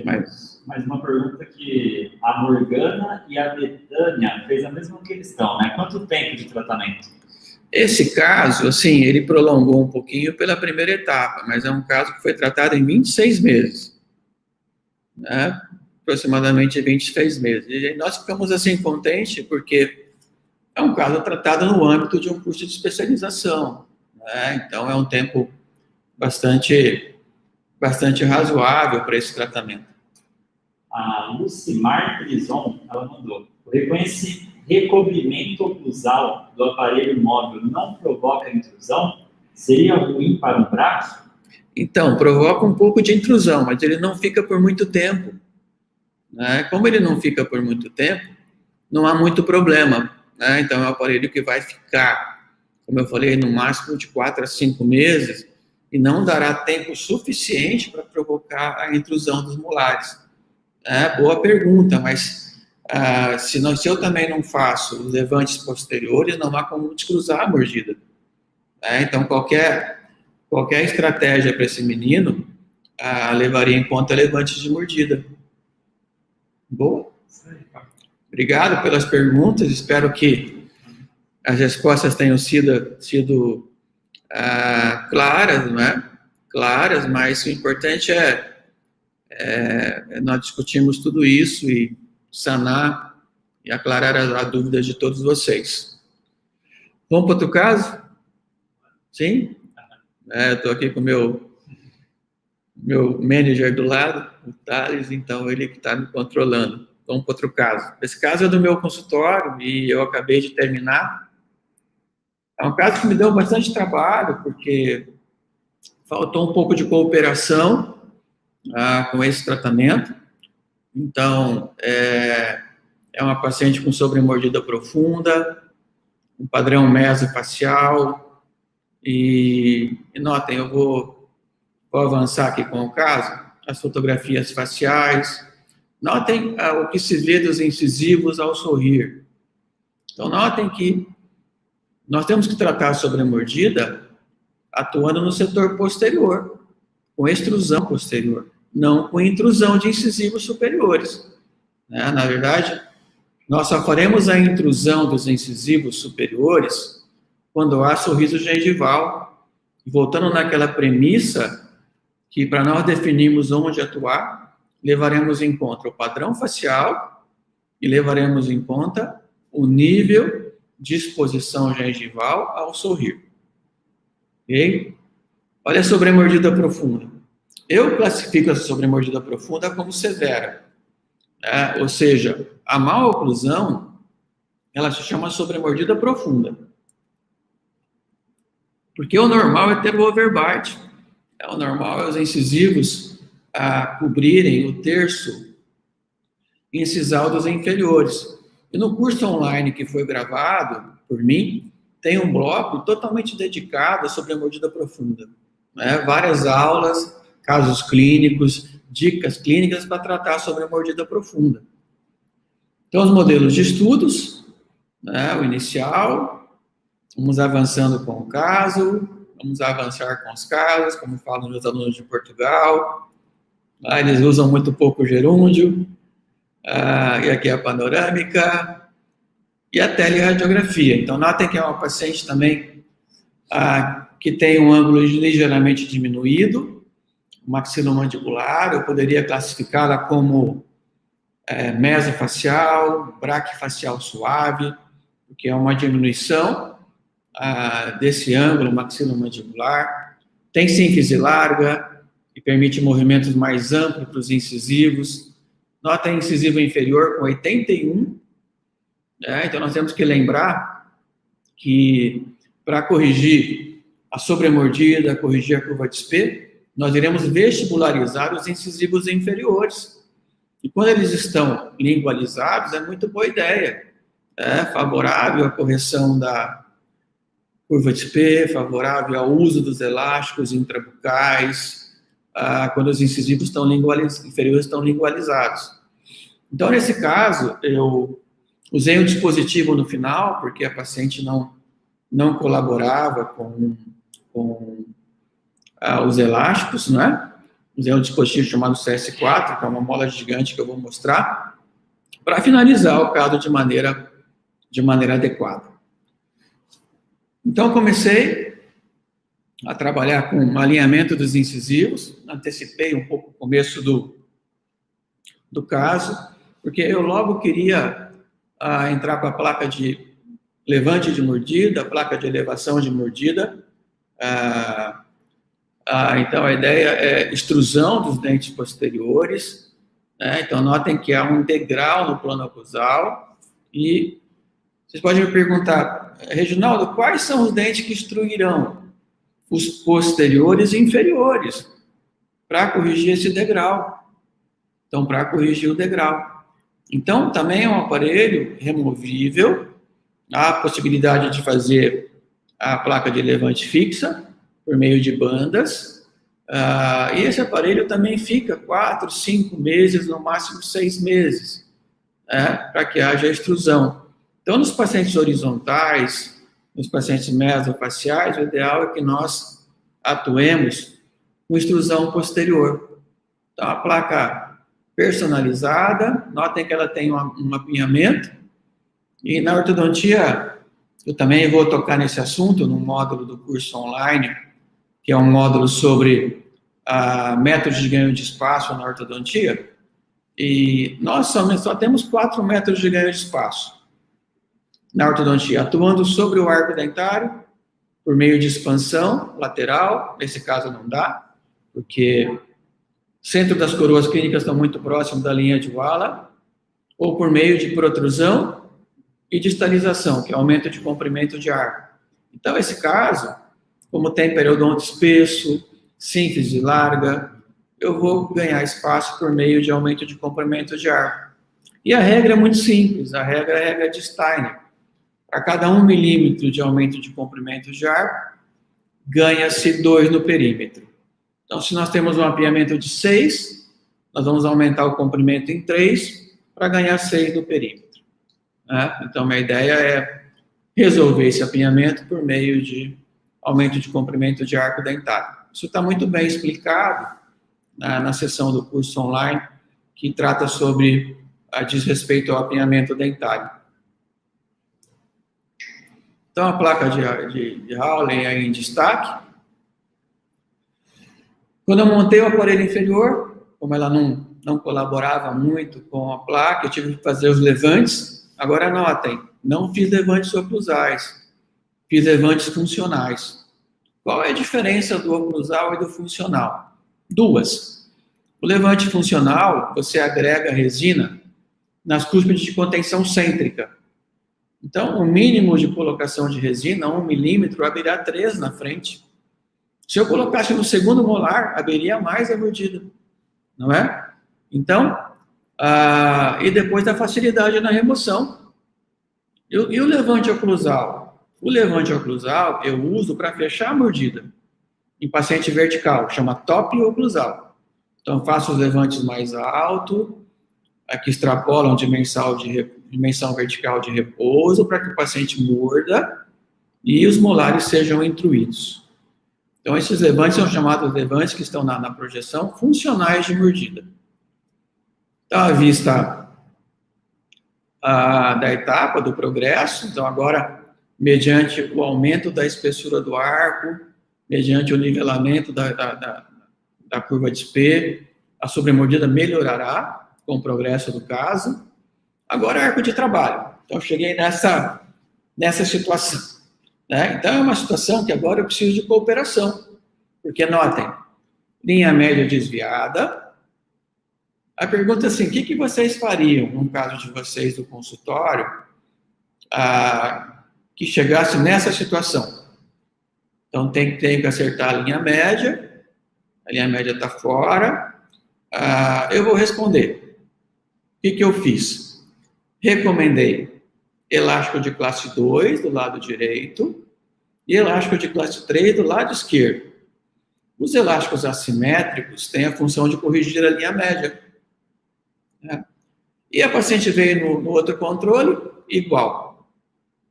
Mais uma pergunta que a Morgana e a Betânia fez a mesma questão, né? Quanto tempo de tratamento? Esse caso, assim, ele prolongou um pouquinho pela primeira etapa, mas é um caso que foi tratado em 26 meses, né? Aproximadamente 26 meses. E nós ficamos, assim, contentes porque é um caso tratado no âmbito de um curso de especialização, né? Então, é um tempo bastante bastante razoável para esse tratamento. A Lucimar Prison, ela mandou: o recobrimento oclusal do aparelho móvel não provoca intrusão? Seria ruim para um braço? Então, provoca um pouco de intrusão, mas ele não fica por muito tempo, né? Como ele não fica por muito tempo, não há muito problema, né? Então, é um aparelho que vai ficar, como eu falei, no máximo de 4 a 5 meses, e não dará tempo suficiente para provocar a intrusão dos molares. Boa pergunta, mas se eu também não faço os levantes posteriores, não há como descruzar a mordida. Então, qualquer estratégia para esse menino levaria em conta levantes de mordida. Boa. Obrigado pelas perguntas, espero que as respostas tenham sido claras, né? Claras, mas o importante nós discutimos tudo isso e sanar e aclarar a dúvida de todos vocês. Vamos para outro caso? Sim? Estou aqui com o meu manager do lado, o Thales, então ele que está me controlando. Vamos para outro caso. Esse caso é do meu consultório e eu acabei de terminar. É um caso que me deu bastante trabalho, porque faltou um pouco de cooperação com esse tratamento. Então, é uma paciente com sobremordida profunda, um padrão mesofacial, e notem, eu vou avançar aqui com o caso, as fotografias faciais. Notem o que se vê dos incisivos ao sorrir. Então, notem que nós temos que tratar a sobremordida atuando no setor posterior, com extrusão posterior, não com intrusão de incisivos superiores. Na verdade, nós só faremos a intrusão dos incisivos superiores quando há sorriso gengival. Voltando naquela premissa que, para nós definirmos onde atuar, levaremos em conta o padrão facial e levaremos em conta o nível de exposição gengival ao sorrir. Ok? Olha a sobremordida profunda. Eu classifico essa sobremordida profunda como severa. Ou seja, a má oclusão, ela se chama sobremordida profunda. Porque o normal é ter o overbite. O normal é os incisivos cobrirem o terço incisal dos inferiores. E no curso online que foi gravado por mim, tem um bloco totalmente dedicado à sobremordida profunda. Várias aulas, casos clínicos, dicas clínicas para tratar sobre a mordida profunda. Então, os modelos de estudos, o inicial, vamos avançando com o caso, vamos avançar com os casos, como falam meus alunos de Portugal. Eles usam muito pouco o gerúndio, e aqui a panorâmica, e a teleradiografia. Então, notem que é uma paciente também que tem um ângulo ligeiramente diminuído, maxilomandibular, eu poderia classificá-la como mesofacial, braquifacial suave, porque é uma diminuição desse ângulo maxilomandibular. Tem sínfise larga, que permite movimentos mais amplos para os incisivos. Nota incisivo inferior com 81. Então, nós temos que lembrar que, para corrigir a sobremordida, corrigir a curva de Spee, nós iremos vestibularizar os incisivos inferiores. E quando eles estão lingualizados, é muito boa ideia. Favorável à correção da curva de Spee, favorável ao uso dos elásticos intrabucais, quando os incisivos inferiores estão lingualizados. Então, nesse caso, eu usei um dispositivo no final, porque a paciente não colaborava com os elásticos, né? Usei um dispositivo chamado CS4, que é uma mola gigante que eu vou mostrar, para finalizar o caso de maneira adequada. Então, comecei a trabalhar com o alinhamento dos incisivos, antecipei um pouco o começo do caso, porque eu logo queria entrar com a placa de levante de mordida, a placa de elevação de mordida, Então, a ideia é extrusão dos dentes posteriores, né? Então, notem que há um degrau no plano oclusal e vocês podem me perguntar, Reginaldo, quais são os dentes que extruirão? Os posteriores e inferiores, para corrigir esse degrau. Então, para corrigir o degrau. Então, também é um aparelho removível, há a possibilidade de fazer a placa de levante fixa, por meio de bandas, e esse aparelho também fica 4, 5 meses, no máximo 6 meses, para que haja extrusão. Então, nos pacientes horizontais, nos pacientes mesofaciais, o ideal é que nós atuemos com extrusão posterior. Então, a placa personalizada, notem que ela tem um apinhamento, e na ortodontia, eu também vou tocar nesse assunto no módulo do curso online, que é um módulo sobre métodos de ganho de espaço na ortodontia, e nós só temos 4 métodos de ganho de espaço na ortodontia, atuando sobre o arco dentário, por meio de expansão lateral, nesse caso não dá, porque o centro das coroas clínicas estão muito próximo da linha de Walla, ou por meio de protrusão e distalização, que é aumento de comprimento de arco. Então, esse caso, como tem periodonto espesso, síntese larga, eu vou ganhar espaço por meio de aumento de comprimento de arco. E a regra é muito simples, a regra é a regra de Steiner. A cada 1 milímetro de aumento de comprimento de arco, ganha-se 2 no perímetro. Então, se nós temos um mapeamento de 6, nós vamos aumentar o comprimento em 3 para ganhar 6 no perímetro. Então, minha ideia é resolver esse apinhamento por meio de aumento de comprimento de arco dentário. Isso está muito bem explicado na sessão do curso online, que trata sobre diz respeito ao apinhamento dentário. Então, a placa de Hawley aí em destaque. Quando eu montei o aparelho inferior, como ela não colaborava muito com a placa, eu tive que fazer os levantes. Agora, notem, não fiz levantes oclusais, fiz levantes funcionais. Qual é a diferença do oclusal e do funcional? 2. O levante funcional, você agrega resina nas cúspides de contenção cêntrica. Então, o mínimo de colocação de resina, 1 milímetro, abrirá 3 na frente. Se eu colocasse no segundo molar, abriria mais a mordida, não é? Então, e depois da facilidade na remoção. E o levante oclusal? O levante oclusal eu uso para fechar a mordida. Em paciente vertical, chama top oclusal. Então, faço os levantes mais altos, que extrapolam dimensão vertical de repouso, para que o paciente morda e os molares sejam intruídos. Então, esses levantes são chamados levantes que estão na projeção funcionais de mordida. Então, a vista da etapa do progresso, então agora, mediante o aumento da espessura do arco, mediante o nivelamento da curva de Spee, a sobremordida melhorará com o progresso do caso. Agora, arco de trabalho. Então, cheguei nessa situação. Então, é uma situação que agora eu preciso de cooperação. Porque, notem, linha média desviada. A pergunta é assim, o que vocês fariam, no caso de vocês do consultório, que chegasse nessa situação? Então, tem que acertar a linha média está fora. Eu vou responder. O que eu fiz? Recomendei elástico de classe 2 do lado direito e elástico de classe 3 do lado esquerdo. Os elásticos assimétricos têm a função de corrigir a linha média. E a paciente veio no outro controle, igual.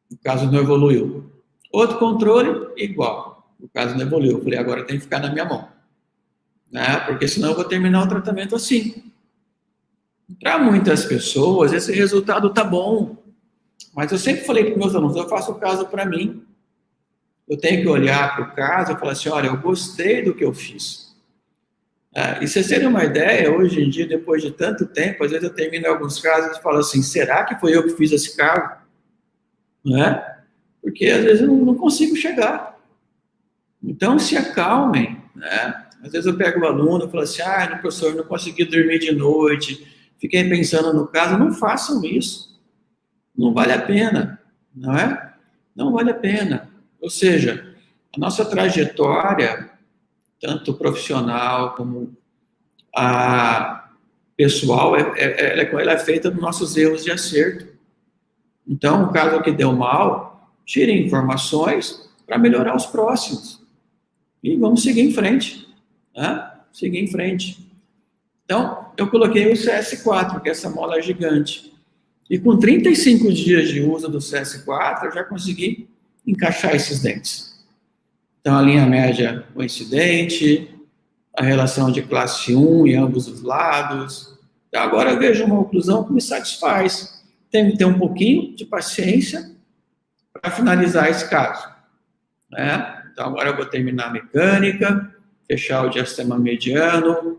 No caso, não evoluiu. Outro controle, igual. No caso, não evoluiu. Eu falei, agora tem que ficar na minha mão. Porque senão eu vou terminar o tratamento assim. Para muitas pessoas, esse resultado está bom. Mas eu sempre falei para os meus alunos, eu faço o caso para mim. Eu tenho que olhar para o caso e falar assim, olha, eu gostei do que eu fiz. E vocês terem uma ideia, hoje em dia, depois de tanto tempo, às vezes eu termino alguns casos e falo assim, será que foi eu que fiz esse caso? Porque às vezes eu não consigo chegar. Então, se acalmem. né? Às vezes eu pego o aluno e falo assim, professor, não consegui dormir de noite, fiquei pensando no caso. Não façam isso. Não vale a pena, não é? Não vale a pena. Ou seja, a nossa trajetória, tanto profissional como a pessoal, ela é feita dos nossos erros de acerto. Então, o caso que deu mal, tirem informações para melhorar os próximos. E vamos seguir em frente. Né? Seguir em frente. Então, eu coloquei o CS4, que é essa mola gigante. E com 35 dias de uso do CS4, eu já consegui encaixar esses dentes. Então, a linha média coincidente, a relação de classe 1 em ambos os lados. Então, agora eu vejo uma oclusão que me satisfaz. Tem que ter um pouquinho de paciência para finalizar esse caso. Né? Então, agora eu vou terminar a mecânica, fechar o diastema mediano,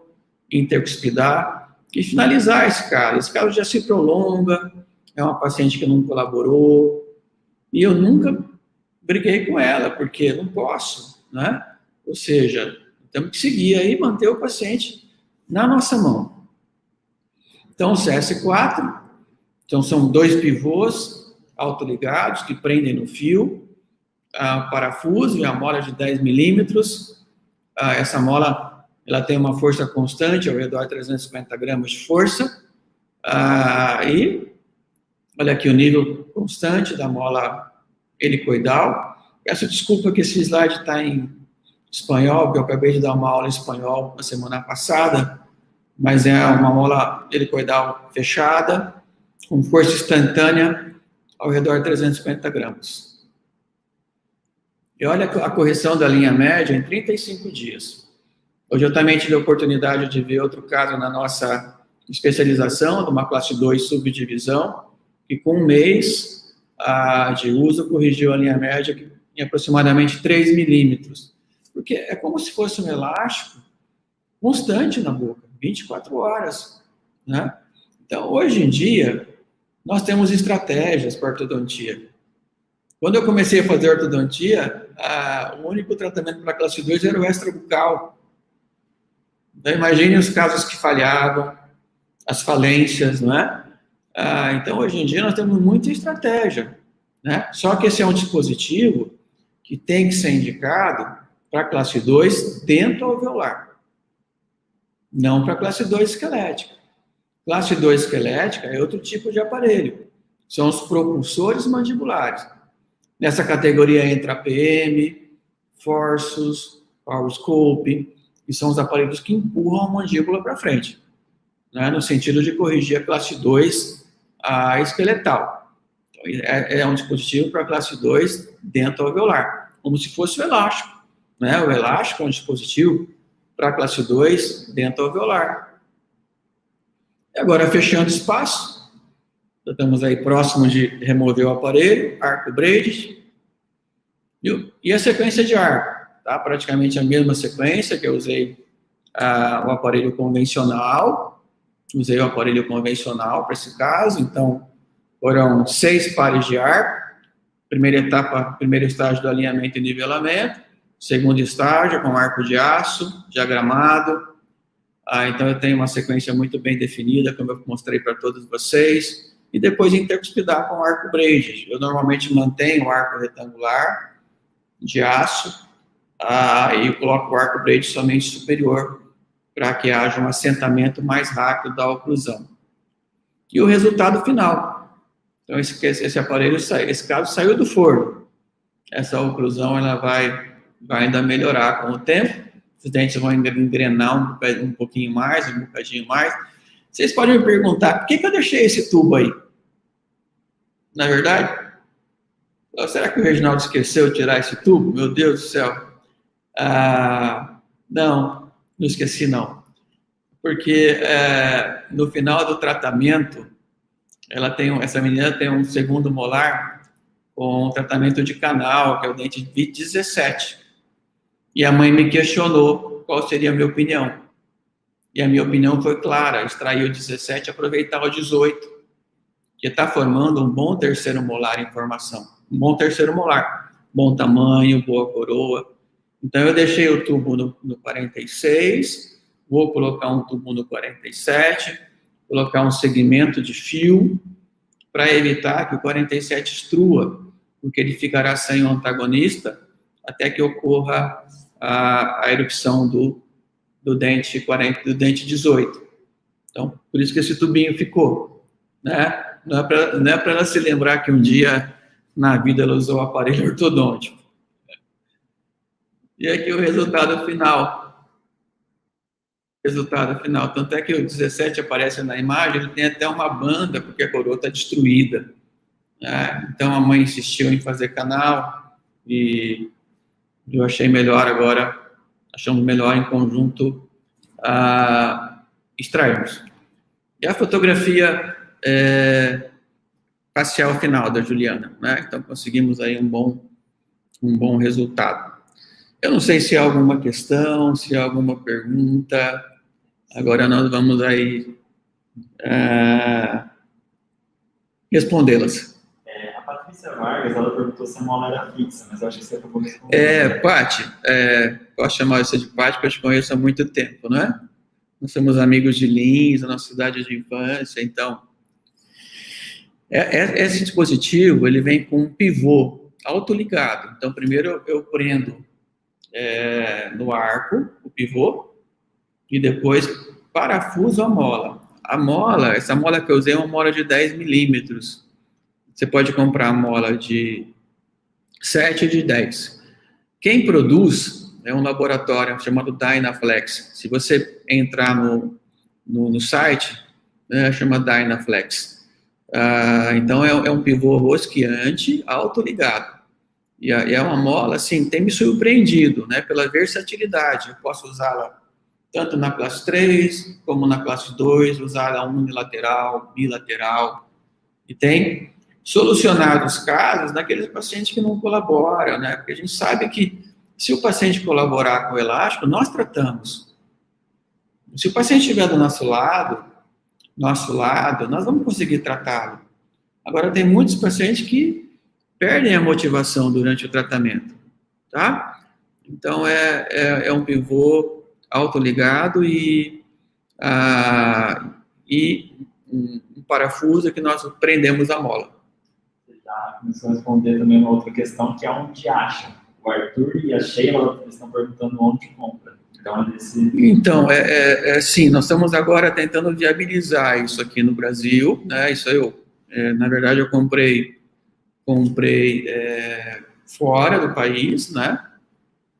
intercuspidar e finalizar esse caso. Esse caso já se prolonga, é uma paciente que não colaborou, e eu nunca briguei com ela, porque não posso, né? Ou seja, temos que seguir aí e manter o paciente na nossa mão. Então, o CS4, então são 2 pivôs autoligados que prendem no fio, parafuso e a mola de 10 milímetros. Essa mola, ela tem uma força constante, ao redor de 350 gramas de força. E olha aqui o nível constante da mola helicoidal. Peço desculpa que esse slide está em espanhol, porque eu acabei de dar uma aula em espanhol na semana passada, mas é uma mola helicoidal fechada, com força instantânea ao redor de 350 gramas. E olha a correção da linha média em 35 dias. Hoje eu também tive a oportunidade de ver outro caso na nossa especialização, de uma classe 2 subdivisão, que com 1 mês de uso corrigiu a linha média em aproximadamente 3 milímetros. Porque é como se fosse um elástico constante na boca, 24 horas. Né? Então, hoje em dia, nós temos estratégias para ortodontia. Quando eu comecei a fazer ortodontia, o único tratamento para a classe 2 era o extrabucal. Então, imagine os casos que falhavam, as falências, não é? Então, hoje em dia, nós temos muita estratégia, né? Só que esse é um dispositivo que tem que ser indicado para a classe 2 dento-alveolar, não para a classe 2 esquelética. Classe 2 esquelética é outro tipo de aparelho, são os propulsores mandibulares. Nessa categoria entra a PM, Forsus, Power Scope, que são os aparelhos que empurram a mandíbula para frente, né, no sentido de corrigir a classe 2 esqueletal. Então, é um dispositivo para a classe 2 dento-alveolar, como se fosse o elástico. Né? O elástico é um dispositivo para a classe 2 dento-alveolar. E agora, fechando espaço, já estamos aí próximo de remover o aparelho, arco braid, e a sequência de arco, tá? Praticamente a mesma sequência que eu usei o aparelho convencional, para esse caso. Então, foram 6 pares de arco, primeiro estágio do alinhamento e nivelamento, segundo estágio com arco de aço, diagramado. Então, eu tenho uma sequência muito bem definida, como eu mostrei para todos vocês, e depois intercuspidar com arco braid. Eu normalmente mantenho o arco retangular de aço, e eu coloco o arco braid somente superior, para que haja um assentamento mais rápido da oclusão. E o resultado final. Então, esse aparelho, esse caso, saiu do forno. Essa oclusão, ela vai ainda melhorar com o tempo. Os dentes vão engrenar um pouquinho mais, um bocadinho mais. Vocês podem me perguntar, por que eu deixei esse tubo aí? Na verdade, será que o Reginaldo esqueceu de tirar esse tubo? Meu Deus do céu. Não esqueci não. Porque no final do tratamento, essa menina tem um segundo molar com tratamento de canal, que é o dente VIP17. E a mãe me questionou qual seria a minha opinião. E a minha opinião foi clara, extrair o 17 e aproveitar o 18, que está formando um bom terceiro molar em formação. Um bom terceiro molar. Bom tamanho, boa coroa. Então, eu deixei o tubo no 46, vou colocar um tubo no 47, colocar um segmento de fio para evitar que o 47 extrua, porque ele ficará sem o antagonista até que ocorra a erupção do dente 40, do dente 18. Então, por isso que esse tubinho ficou, né? Não é para ela se lembrar que um dia na vida ela usou o aparelho ortodôntico. E aqui o resultado final. Tanto é que o 17 aparece na imagem, ele tem até uma banda, porque a coroa está destruída. Né? Então a mãe insistiu em fazer canal e eu achei melhor agora, achamos melhor em conjunto extrairmos. E a fotografia facial final da Juliana, né? Então conseguimos aí um bom resultado. Eu não sei se há alguma questão, se há alguma pergunta. Agora nós vamos aí respondê-las. A Patrícia Vargas, ela perguntou se a mola era fixa, mas eu acho que você acabou respondendo. Paty, posso chamar você de Paty, porque eu te conheço há muito tempo, não é? Nós somos amigos de Lins, a nossa cidade de infância, então... Esse dispositivo, ele vem com um pivô autoligado. Então, primeiro eu prendo no arco o pivô e depois parafuso a mola. Essa mola que eu usei é uma mola de 10 milímetros. Você pode comprar a mola de 7 e de 10. Quem produz é um laboratório chamado Dynaflex. Se você entrar no site, né, chama Dynaflex. Então, é um pivô rosqueante autoligado. E é uma mola, assim, tem me surpreendido, né, pela versatilidade. Eu posso usá-la tanto na classe 3, como na classe 2, usá-la unilateral, bilateral. E tem solucionado os casos daqueles pacientes que não colaboram, né? Porque a gente sabe que se o paciente colaborar com o elástico, nós tratamos. Se o paciente estiver do nosso lado, nós vamos conseguir tratá-lo. Agora, tem muitos pacientes que perdem a motivação durante o tratamento, tá? Então, é um pivô autoligado e um parafuso que nós prendemos a mola. Você já começou a responder também uma outra questão, que é onde acha. O Arthur e a Sheila estão perguntando onde compra. Então, sim, nós estamos agora tentando viabilizar isso aqui no Brasil, né? Isso na verdade, eu comprei fora do país, né?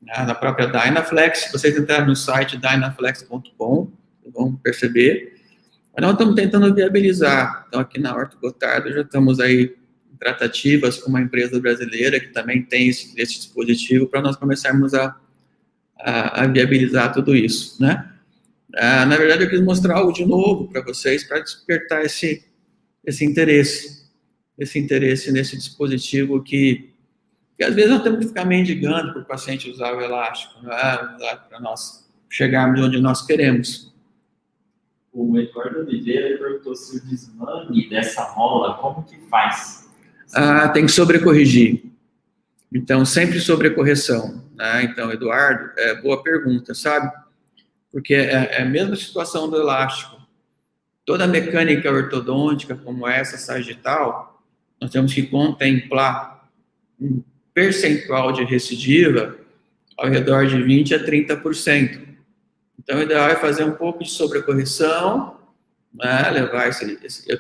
Na própria Dynaflex. Se vocês entrarem no site dynaflex.com, vão perceber. Mas nós estamos tentando viabilizar. Então, aqui na Orto Gotardo, já estamos aí em tratativas com uma empresa brasileira que também tem esse dispositivo para nós começarmos a viabilizar tudo isso, né? Na verdade, eu quis mostrar algo de novo para vocês, para despertar esse interesse nesse dispositivo que às vezes nós temos que ficar mendigando para o paciente usar o elástico, para nós chegarmos onde nós queremos. O Eduardo Oliveira perguntou se o desmame dessa mola, como que faz? Tem que sobrecorrigir. Então, sempre sobrecorreção. Né? Então, Eduardo, boa pergunta, sabe? Porque é a mesma situação do elástico. Toda mecânica ortodôntica, como essa sagital, nós temos que contemplar um percentual de recidiva ao redor de 20% a 30%. Então, o ideal é fazer um pouco de sobrecorreção, né? Levar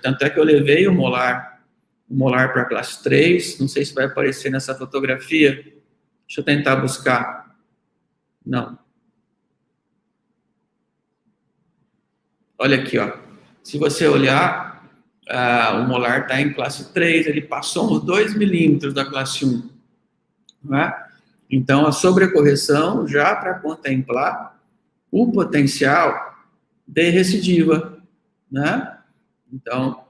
tanto é que eu levei o molar para a classe 3, não sei se vai aparecer nessa fotografia, deixa eu tentar buscar. Não. Olha aqui, ó. Se você olhar, o molar está em classe 3, ele passou uns 2 milímetros da classe 1. Né? Então, a sobrecorreção já para contemplar o potencial de recidiva. Né? Então,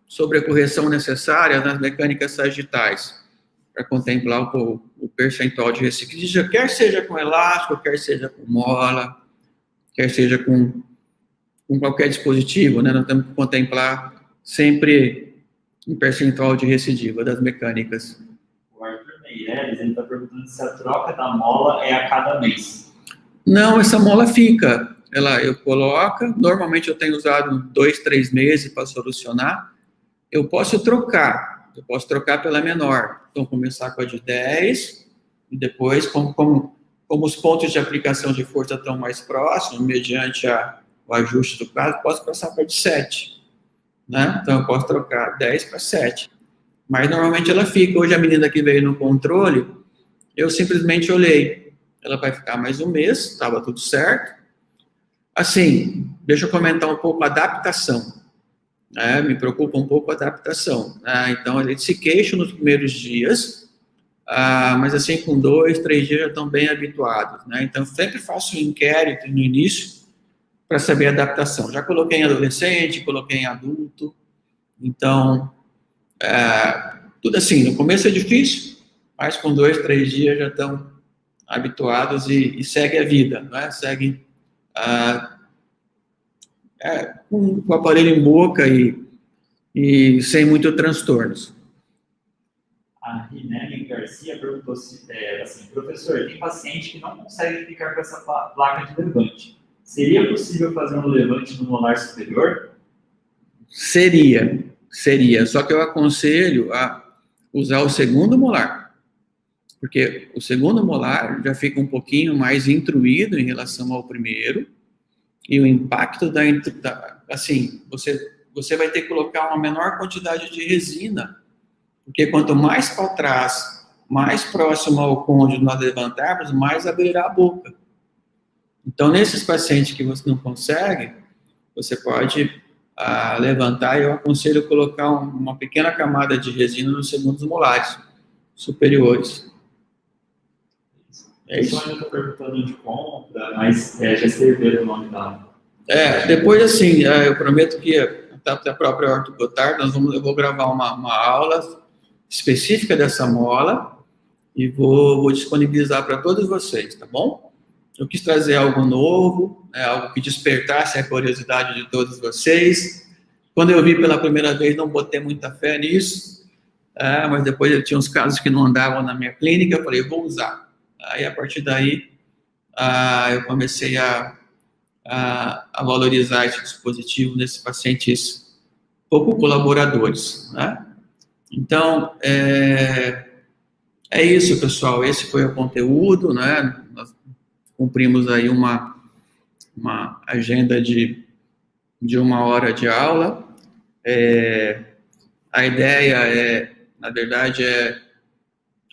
sobrecorreção necessária nas mecânicas sagitais, para contemplar o percentual de recidiva, quer seja com elástico, quer seja com mola, quer seja com qualquer dispositivo, né? Nós temos que contemplar sempre um percentual de recidiva das mecânicas. O Arthur Meirelles, ele está perguntando se a troca da mola é a cada mês. Não, essa mola fica. Eu coloco, normalmente eu tenho usado 2, 3 meses para solucionar. Eu posso trocar pela menor. Então, começar com a de 10, e depois, como os pontos de aplicação de força estão mais próximos, mediante o ajuste do prazo, posso passar para a de 7. Né? Então, eu posso trocar 10 para 7. Mas, normalmente, ela fica. Hoje, a menina que veio no controle, eu simplesmente olhei. Ela vai ficar mais um mês, estava tudo certo. Assim, deixa eu comentar um pouco a adaptação. Me preocupa um pouco a adaptação. Então, eles se queixam nos primeiros dias, mas assim, com 2, 3 dias já estão bem habituados. Né? Então, sempre faço um inquérito no início para saber a adaptação. Já coloquei em adolescente, coloquei em adulto. Então, tudo assim, no começo é difícil, mas com 2, 3 dias já estão habituados e segue a vida, né? Segue com o aparelho em boca e sem muito transtornos. A Rinelli Garcia perguntou assim, professor, tem paciente que não consegue ficar com essa placa de levante. Seria possível fazer um levante no molar superior? Seria. Só que eu aconselho a usar o segundo molar. Porque o segundo molar já fica um pouquinho mais intruído em relação ao primeiro. E o impacto assim, você vai ter que colocar uma menor quantidade de resina. Porque quanto mais para trás, mais próximo ao côndilo nós levantarmos, mais abrirá a boca. Então, nesses pacientes que você não consegue, você pode levantar, e eu aconselho colocar uma pequena camada de resina nos segundos molares superiores. É isso. Eu ainda estou perguntando onde compra, mas já escreveram o nome da... Depois, assim, eu prometo que até a própria Orto Gotardo, eu vou gravar uma aula específica dessa mola e vou disponibilizar para todos vocês, tá bom? Eu quis trazer algo novo, algo que despertasse a curiosidade de todos vocês. Quando eu vi pela primeira vez, não botei muita fé nisso, mas depois eu tinha uns casos que não andavam na minha clínica, eu falei, vou usar. Aí, a partir daí, eu comecei a valorizar esse dispositivo nesses pacientes pouco colaboradores, né? Então, é isso, pessoal. Esse foi o conteúdo, né? Nós cumprimos aí uma agenda de 1 hora de aula. A ideia na verdade,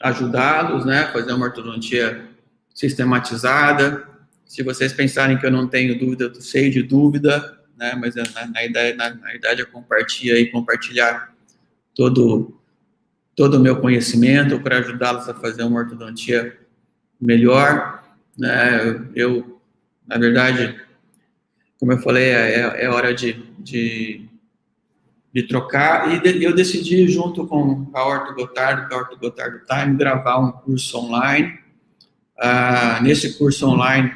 ajudá-los, né? Fazer uma ortodontia sistematizada. Se vocês pensarem que eu não tenho dúvida, eu sei de dúvida, né? Mas na idade é compartilhar todo o meu conhecimento para ajudá-los a fazer uma ortodontia melhor, né? Na verdade, como eu falei, é hora de trocar, e eu decidi, junto com a Orto Gotardo, com a Orto Gotardo Time, gravar um curso online. Nesse curso online,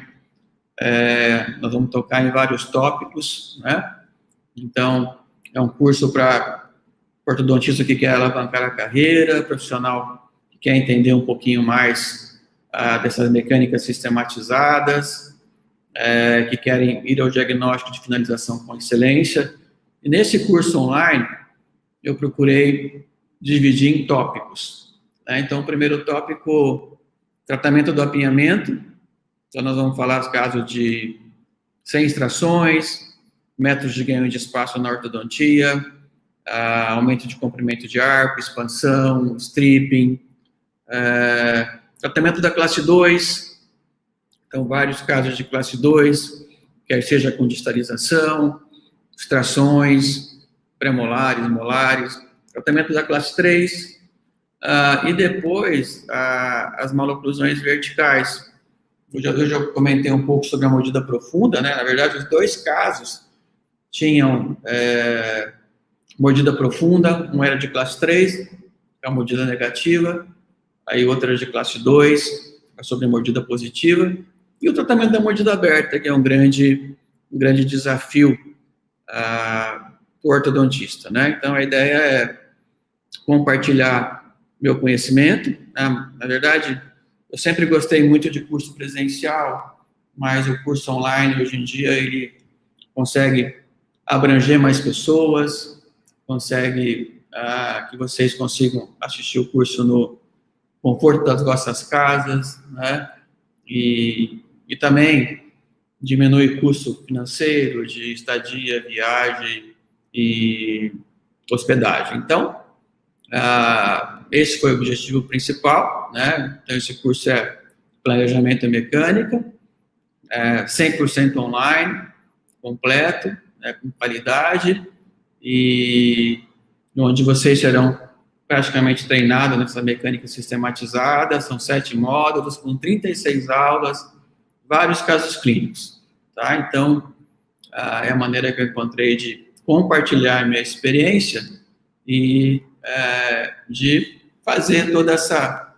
nós vamos tocar em vários tópicos, né? Então, é um curso para ortodontista que quer alavancar a carreira, profissional que quer entender um pouquinho mais dessas mecânicas sistematizadas, que querem ir ao diagnóstico de finalização com excelência. E nesse curso online, eu procurei dividir em tópicos. Né? Então, o primeiro tópico, tratamento do apinhamento. Então, nós vamos falar dos casos sem extrações, métodos de ganho de espaço na ortodontia, aumento de comprimento de arco, expansão, stripping, tratamento da classe 2, então vários casos de classe 2, quer seja com distalização, extrações, premolares, molares, tratamento da classe 3, e depois as maloclusões eu já comentei um pouco sobre a mordida profunda, né? Na verdade, os 2 casos tinham mordida profunda, um era de classe 3, é a mordida negativa, aí outra era de classe 2, é sobre mordida positiva, e o tratamento da mordida aberta, que é um grande desafio para o ortodontista, né? Então, a ideia é compartilhar meu conhecimento, né? Na verdade, eu sempre gostei muito de curso presencial, mas o curso online, hoje em dia, ele consegue abranger mais pessoas, consegue que vocês consigam assistir o curso no conforto das vossas casas, né? E também diminui custo financeiro de estadia, viagem e hospedagem. Então, esse foi o objetivo principal, né? Então, esse curso é planejamento e mecânica, 100% online, completo, né, com qualidade, e onde vocês serão praticamente treinados nessa mecânica sistematizada. São 7 módulos, com 36 aulas, vários casos clínicos, tá? Então, é a maneira que eu encontrei de compartilhar minha experiência e de fazer toda essa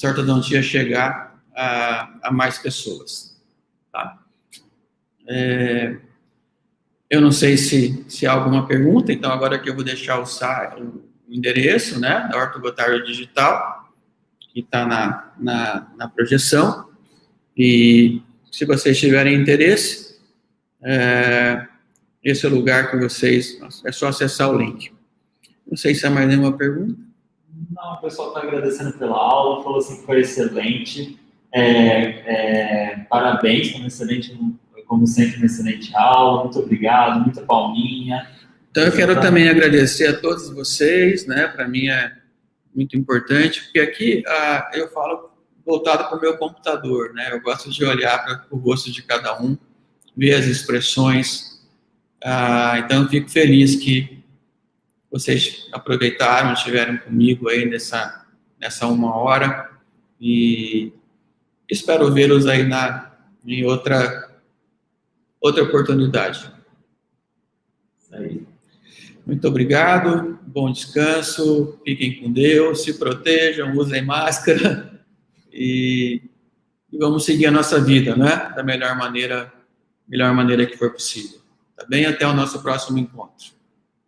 ortodontia chegar a mais pessoas, tá? Eu não sei se há alguma pergunta, então agora que eu vou deixar o endereço, né, da Ortogotário Digital, que está na projeção, e se vocês tiverem interesse, esse é o lugar que vocês, é só acessar o link. Não sei se há mais nenhuma pergunta. Não, o pessoal está agradecendo pela aula, falou assim que foi excelente, parabéns, foi um excelente, como sempre, uma excelente aula, muito obrigado, muita palminha. Então, eu quero também agradecer a todos vocês, né, para mim é muito importante, porque aqui eu falo voltado para o meu computador, né, eu gosto de olhar para o rosto de cada um, ver as expressões, então eu fico feliz que vocês aproveitaram, estiveram comigo aí nessa 1 hora, e espero vê-los aí em outra oportunidade. Isso aí. Muito obrigado, bom descanso, fiquem com Deus, se protejam, usem máscara e vamos seguir a nossa vida, né? Da melhor maneira que for possível. Tá bem? Até o nosso próximo encontro.